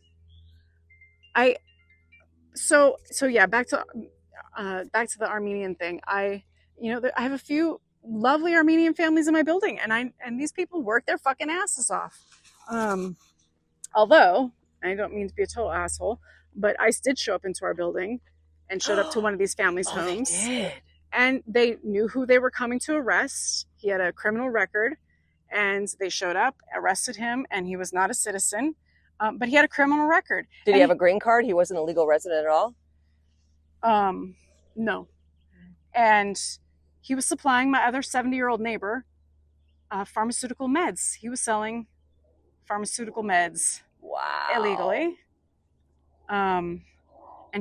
B: So yeah, back to the Armenian thing. I have a few lovely Armenian families in my building, and these people work their fucking asses off. Although I don't mean to be a total asshole, but ICE did show up into our building and showed up to one of these families' homes.
A: They did.
B: And they knew who they were coming to arrest. He had a criminal record, and they showed up, arrested him, and he was not a citizen, but he had a criminal record.
A: Did he have a green card? He wasn't a legal resident at all?
B: No. And he was supplying my other 70-year-old neighbor pharmaceutical meds. He was selling pharmaceutical meds
A: Wow.
B: illegally. And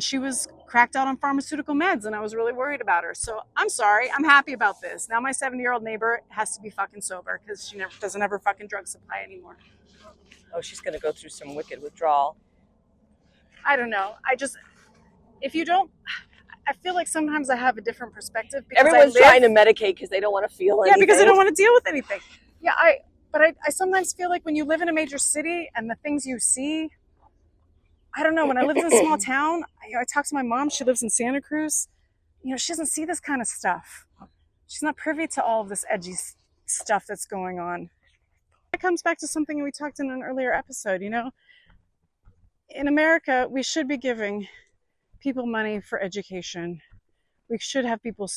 B: she was cracked out on pharmaceutical meds, and I was really worried about her. So I'm sorry. I'm happy about this. Now my 70-year-old neighbor has to be fucking sober because she doesn't have her fucking drug supply anymore.
A: Oh, she's going to go through some wicked withdrawal.
B: I don't know. If you don't, I feel like sometimes I have a different perspective. Because
A: everyone's trying to medicate because they don't want to feel anything.
B: Yeah, because they don't want to deal with anything. Yeah, but I sometimes feel like when you live in a major city and the things you see, I don't know. When I lived in a small town, I talked to my mom. She lives in Santa Cruz. She doesn't see this kind of stuff. She's not privy to all of this edgy stuff that's going on. It comes back to something we talked in an earlier episode. In America, we should be giving people money for education. We should have people.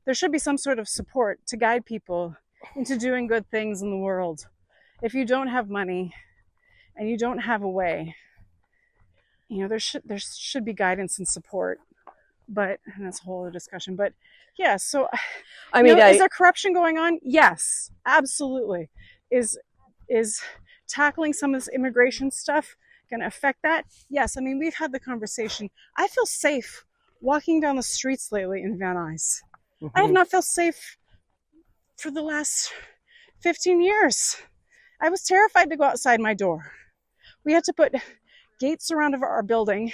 B: There should be some sort of support to guide people into doing good things in the world. If you don't have money and you don't have a way, there should be guidance and support, and that's a whole other discussion. But yeah, so I mean, is there corruption going on? Yes, absolutely. Is tackling some of this immigration stuff going to affect that? Yes. I mean, we've had the conversation. I feel safe walking down the streets lately in Van Nuys. Mm-hmm. I have not felt safe for the last 15 years. I was terrified to go outside my door. We had to put gates around our building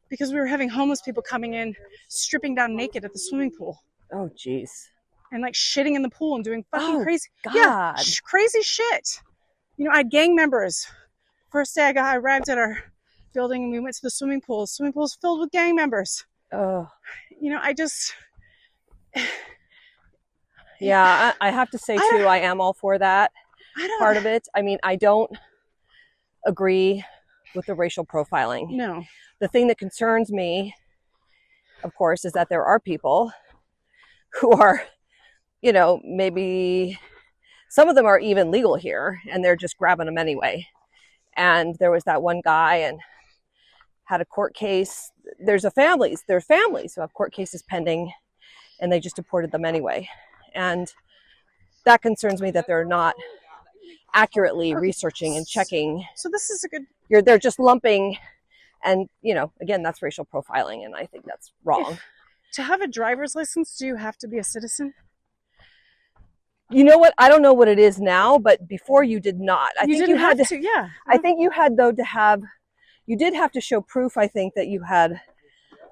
B: because we were having homeless people coming in, stripping down naked at the swimming pool.
A: Oh, geez.
B: And like shitting in the pool and doing fucking crazy.
A: God.
B: Yeah, crazy shit. I had gang members. First day I arrived at our building and we went to the swimming pool. The swimming pool is filled with gang members.
A: Oh.
B: I just...
A: Yeah, I have to say too, I am all for that part of it. I mean, I don't agree with the racial profiling.
B: No.
A: The thing that concerns me, of course, is that there are people who are, maybe some of them are even legal here and they're just grabbing them anyway. And there was that one guy and had a court case. There's families who have court cases pending and they just deported them anyway. And that concerns me that they're not accurately researching and checking.
B: So this is a good...
A: They're just lumping and, again, that's racial profiling and I think that's wrong.
B: To have a driver's license, do you have to be a citizen?
A: You know what? I don't know what it is now, but before you did not. I think you had to,
B: yeah.
A: I think you had, though, you did have to show proof, I think, that you had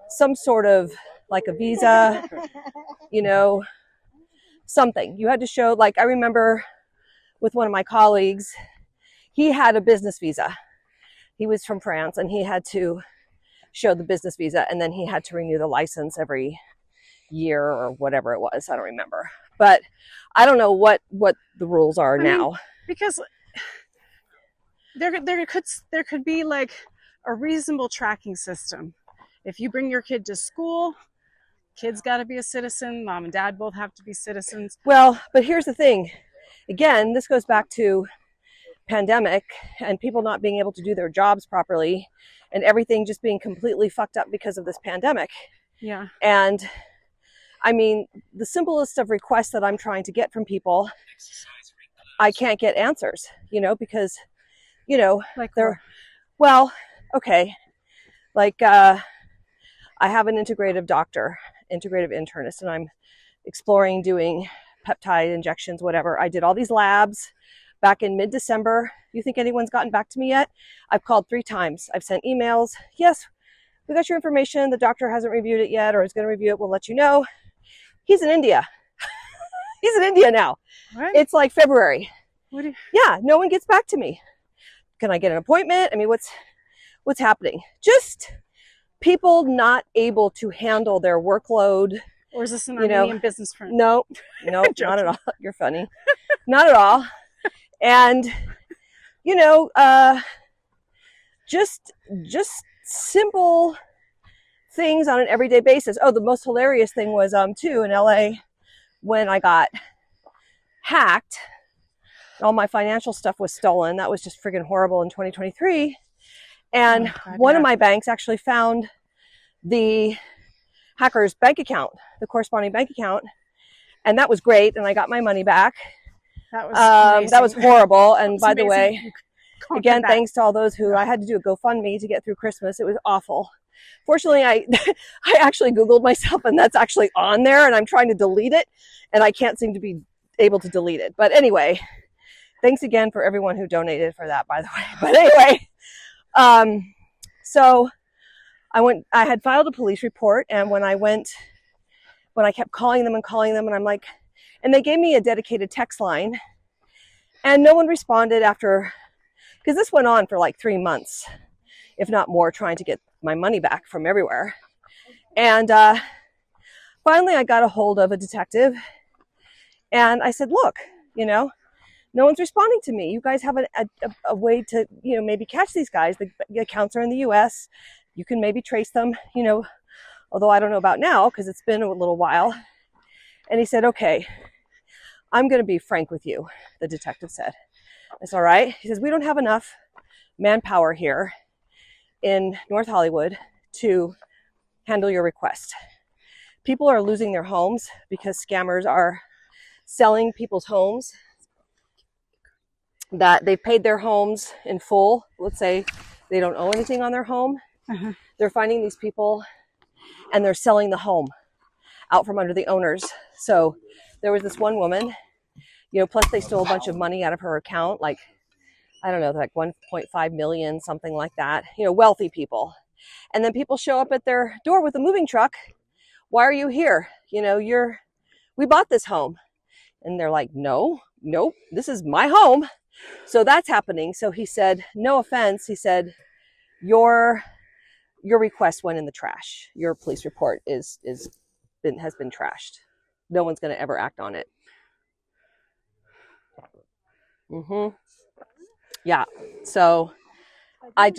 A: some sort of, like a visa, something. You had to show, like, I remember with one of my colleagues, he had a business visa. He was from France and he had to show the business visa and then he had to renew the license every year or whatever it was. I don't remember. But I don't know what the rules are now.
B: Because there could be like a reasonable tracking system. If you bring your kid to school, kid's got to be a citizen. Mom and dad both have to be citizens.
A: Well, but here's the thing. Again, this goes back to pandemic and people not being able to do their jobs properly and everything just being completely fucked up because of this pandemic.
B: Yeah.
A: And I mean, the simplest of requests that I'm trying to get from people, I can't get answers, because,
B: like
A: they're, well, okay. Like, I have an integrative internist, and I'm exploring doing peptide injections, whatever. I did all these labs back in mid-December. You think anyone's gotten back to me yet? I've called 3 times. I've sent emails. Yes, we got your information. The doctor hasn't reviewed it yet or is going to review it. We'll let you know. He's in India. He's in India now.
B: What?
A: It's like February.
B: What
A: yeah, no one gets back to me. Can I get an appointment? I mean, what's happening? Just people not able to handle their workload.
B: Or is this an Armenian business friend?
A: No, not at all. You're funny. Not at all. And, just simple things on an everyday basis. Oh, the most hilarious thing was, too, in LA when I got hacked. All my financial stuff was stolen. That was just friggin' horrible in 2023. And one of my banks actually found the hacker's bank account, the corresponding bank account. And that was great. And I got my money back.
B: That was
A: that was horrible. And by the way, again,
B: that.
A: thanks to all those who I had to do a GoFundMe to get through Christmas. It was awful. Fortunately, I actually Googled myself, and that's actually on there, and I'm trying to delete it, and I can't seem to be able to delete it. But anyway, thanks again for everyone who donated for that, by the way. But anyway, so I had filed a police report, and when I kept calling them, and I'm like, and they gave me a dedicated text line, and no one responded after, because this went on for like 3 months, if not more, trying to get my money back from everywhere. And finally I got a hold of a detective, and I said, look, no one's responding to me. You guys have a way to, maybe catch these guys. The accounts are in the US. You can maybe trace them, although I don't know about now because it's been a little while. And he said, okay, I'm going to be frank with you, the detective said. It's all right. He says, we don't have enough manpower here in North Hollywood to handle your request. People are losing their homes because scammers are selling people's homes that they've paid their homes in full. Let's say they don't owe anything on their home.
B: Uh-huh.
A: They're finding these people and they're selling the home out from under the owners. So there was this one woman, plus they stole a bunch of money out of her account, like, I don't know, like 1.5 million, something like that, wealthy people. And then people show up at their door with a moving truck. Why are you here? We bought this home. And they're like, nope, this is my home. So that's happening. So he said, no offense. He said, your request went in the trash. Your police report has been trashed. No one's going to ever act on it. Yeah. So I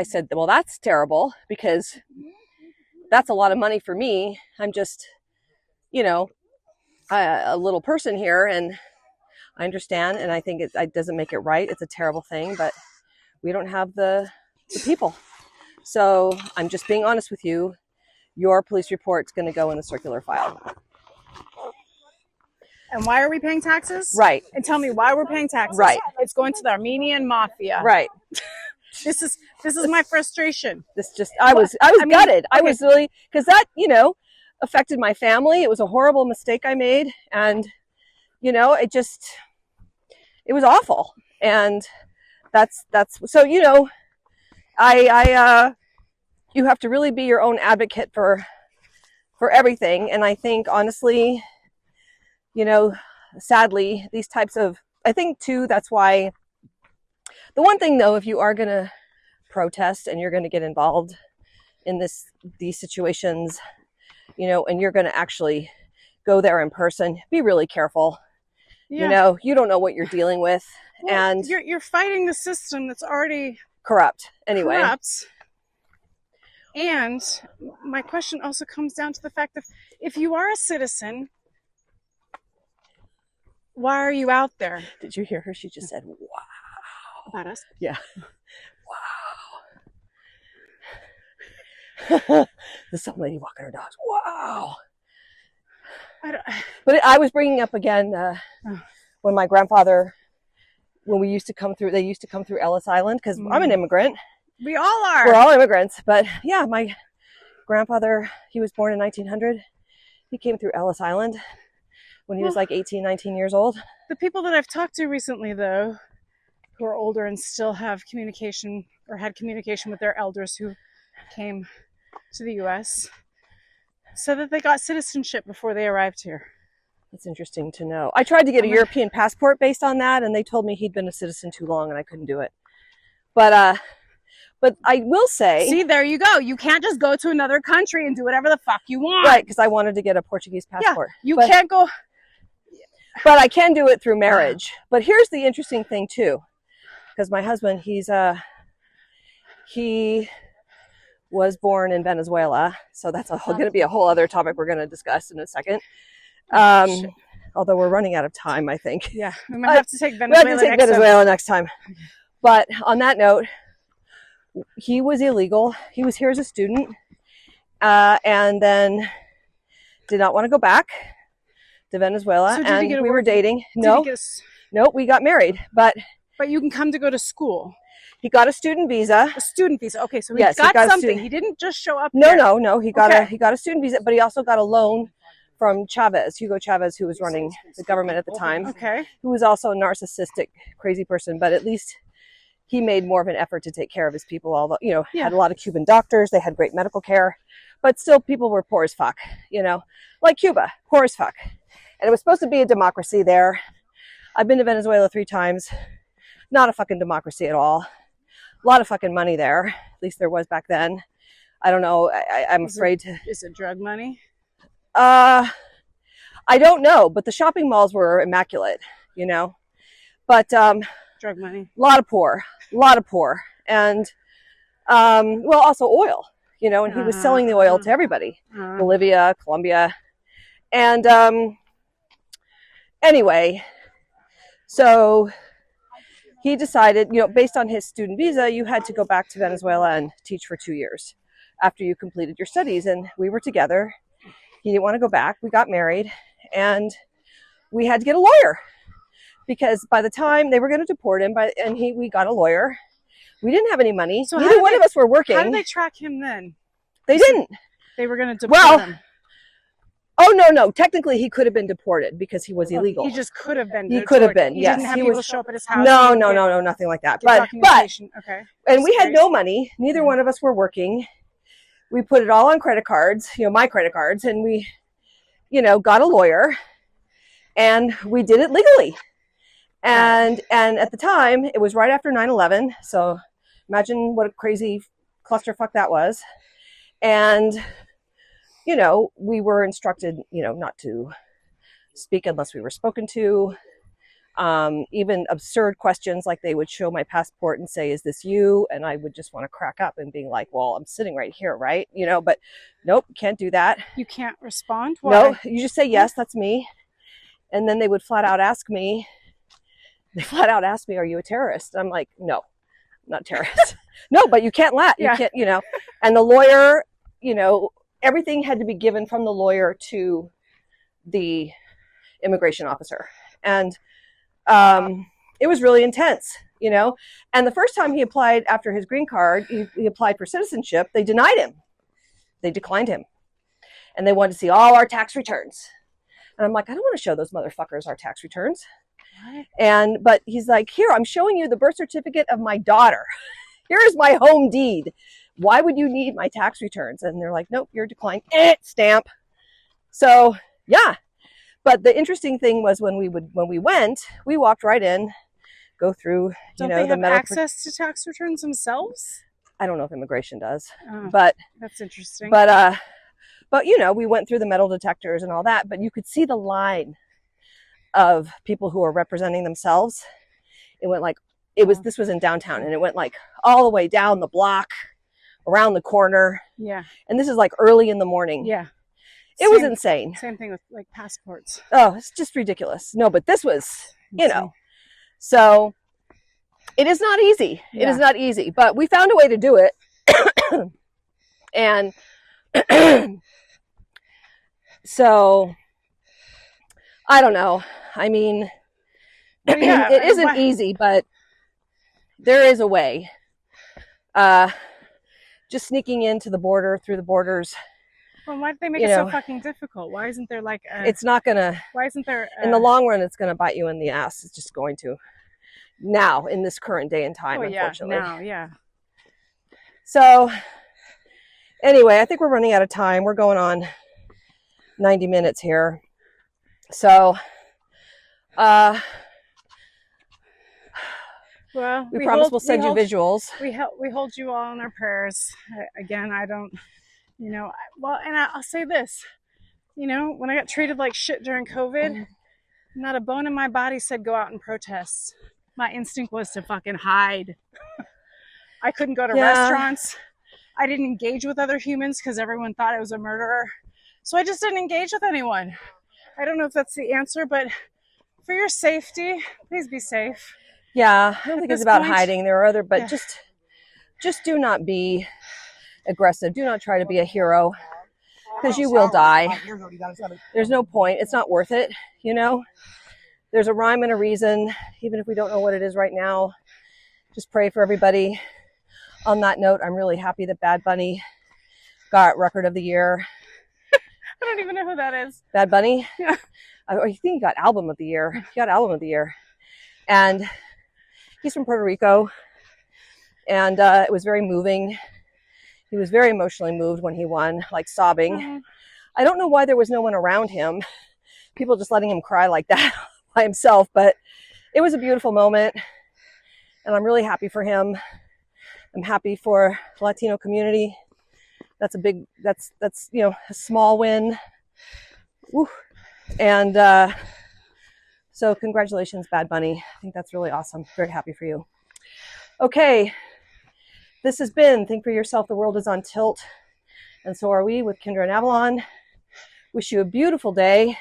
A: said, well, that's terrible because that's a lot of money for me. I'm just, a little person here, and I understand. And I think it doesn't make it right. It's a terrible thing, but we don't have the people. So I'm just being honest with you. Your police report's going to go in the circular file.
B: And why are we paying taxes?
A: Right.
B: And tell me why we're paying taxes.
A: Right.
B: It's going to the Armenian mafia.
A: Right.
B: This is my frustration.
A: I was gutted. I was really, because that, affected my family. It was a horrible mistake I made. And, it was awful. And that's, so, you have to really be your own advocate for everything. And I think honestly, sadly, these types of, I think too, that's why the one thing though, if you are going to protest and you're going to get involved in these situations, and you're going to actually go there in person, be really careful. Yeah. You don't know what you're dealing with. Well, and
B: you're fighting the system that's already
A: corrupt anyway.
B: Corrupt. And my question also comes down to the fact that if you are a citizen, why are you out there?
A: Did you hear her? She just said, wow.
B: About us?
A: Yeah. Wow. There's some lady walking her dogs. Wow. But I was bringing up again when my grandfather, when they used to come through Ellis Island, because I'm an immigrant.
B: We all are.
A: We're all immigrants. But yeah, my grandfather, he was born in 1900. He came through Ellis Island when he was like 18, 19 years old.
B: The people that I've talked to recently, though, who are older and still have communication or had communication with their elders who came to the U.S., said that they got citizenship before they arrived here.
A: That's interesting to know. I tried to get a European passport based on that, and they told me he'd been a citizen too long, and I couldn't do it. But I will say...
B: See, there you go. You can't just go to another country and do whatever the fuck you want.
A: Right, because I wanted to get a Portuguese passport.
B: Yeah, can't go...
A: But I can do it through marriage. But here's the interesting thing, too. Because my husband, he was born in Venezuela. So that's going to be a whole other topic we're going to discuss in a second. Although we're running out of time, I think.
B: Yeah, we might have to take Venezuela
A: next time. But on that note, he was illegal. He was here as a student and then did not want to go back to Venezuela.
B: So
A: and we were dating. No, Nope, we got married, but
B: you can come to go to school.
A: he got a student visa.
B: A student visa. Okay, so
A: Yes,
B: he got something. He didn't just show up.
A: No. He got a student visa, but he also got a loan from Hugo Chavez, who was running the government at the time.
B: Okay.
A: Who was also a narcissistic, crazy person, but at least he made more of an effort to take care of his people. Although, had a lot of Cuban doctors, they had great medical care, but still people were poor as fuck, like Cuba, poor as fuck. And it was supposed to be a democracy there. I've been to Venezuela 3 times. Not a fucking democracy at all. A lot of fucking money there. At least there was back then. I don't know. I'm afraid to.
B: Is it drug money?
A: I don't know, but the shopping malls were immaculate, But
B: drug money.
A: A lot of poor, and also oil, and he was selling the oil to everybody, Bolivia, Colombia, and anyway, so he decided, based on his student visa, you had to go back to Venezuela and teach for 2 years after you completed your studies, and we were together. He didn't want to go back. We got married, and we had to get a lawyer because by the time they were going to deport him, we got a lawyer. We didn't have any money. So neither one of us were working.
B: How did they track him then?
A: They didn't.
B: They were going to deport him.
A: Oh, no. Technically, he could have been deported because he was illegal.
B: He just could have been.
A: He could have been, yes.
B: He didn't have people show up at his house.
A: No, nothing like that. But
B: okay.
A: And we had no money. Neither one of us were working. We put it all on credit cards, my credit cards, and we, got a lawyer, and we did it legally. And at the time, it was right after 9/11. So imagine what a crazy clusterfuck that was. And, we were instructed, not to speak unless we were spoken to. Even absurd questions like they would show my passport and say, "Is this you?" And I would just want to crack up and being like, "Well, I'm sitting right here, right?" But nope, can't do that.
B: You can't respond? Why?
A: No, you just say, "Yes, that's me." And then they would flat out ask me, "Are you a terrorist?" And I'm like, "No, I'm not a terrorist." No, but you can't lie. You can't, and the lawyer, everything had to be given from the lawyer to the immigration officer. And it was really intense, and the first time he applied after his green card, he applied for citizenship. They denied him. They declined him. And they wanted to see all our tax returns. And I'm like, I don't want to show those motherfuckers our tax returns. But he's like, "Here, I'm showing you the birth certificate of my daughter. Here is my home deed. Why would you need my tax returns?" And they're like, "Nope, you're declined." Stamp. So, yeah. But the interesting thing was when we went, we walked right in, go through,
B: Don't they have access to tax returns themselves?
A: I don't know if immigration does, but
B: that's interesting.
A: But we went through the metal detectors and all that, but you could see the line of people who were representing themselves. It went like, this was in downtown, and it went like all the way down the block, around the corner.
B: Yeah. And
A: this is like early in the morning.
B: Yeah.
A: It was insane.
B: Same thing with like passports.
A: Oh, it's just ridiculous. No, but this was, so it is not easy. Yeah. It is not easy, but we found a way to do it. And so I don't know. I mean, it isn't easy, but there is a way. Just sneaking into the border, through the borders.
B: Well, why did they make it so fucking difficult? Why isn't there like
A: it's not gonna.
B: Why isn't there
A: in the long run? It's gonna bite you in the ass. It's just going to. Now, in this current day and time, unfortunately.
B: Now, yeah.
A: So, anyway, I think we're running out of time. We're going on 90 minutes here. So,
B: well,
A: we promise we'll send you visuals.
B: We hold you all in our prayers. Again, I don't. Well, and I'll say this, when I got treated like shit during COVID, not a bone in my body said go out and protest. My instinct was to fucking hide. I couldn't go to restaurants. I didn't engage with other humans because everyone thought I was a murderer. So I just didn't engage with anyone. I don't know if that's the answer, but for your safety, please be safe.
A: Yeah, I don't think it's about hiding. There are other, but just do not be aggressive. Do not try to be a hero because you will die. There's no point. It's not worth it. there's a rhyme and a reason, even if we don't know what it is right now. Just pray for everybody. On that note, I'm really happy that Bad Bunny got Record of the Year.
B: I don't even know who that is.
A: Bad Bunny?
B: Yeah.
A: I think he got Album of the Year. He got Album of the Year. And he's from Puerto Rico. And it was very moving. He was very emotionally moved when he won, like sobbing.
B: Mm-hmm.
A: I don't know why there was no one around him. People just letting him cry like that by himself. But it was a beautiful moment. And I'm really happy for him. I'm happy for the Latino community. That's you know, a small win. Woo. And so congratulations, Bad Bunny. I think that's really awesome. Very happy for you. Okay. This has been Think for Yourself. The World is on Tilt. And so are we with Kendra and Avalon. Wish you a beautiful day.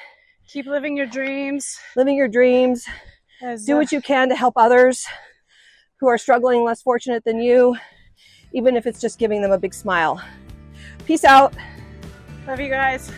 B: Keep living your dreams.
A: Living your dreams. Do what you can to help others who are struggling, less fortunate than you, even if it's just giving them a big smile. Peace out.
B: Love you guys.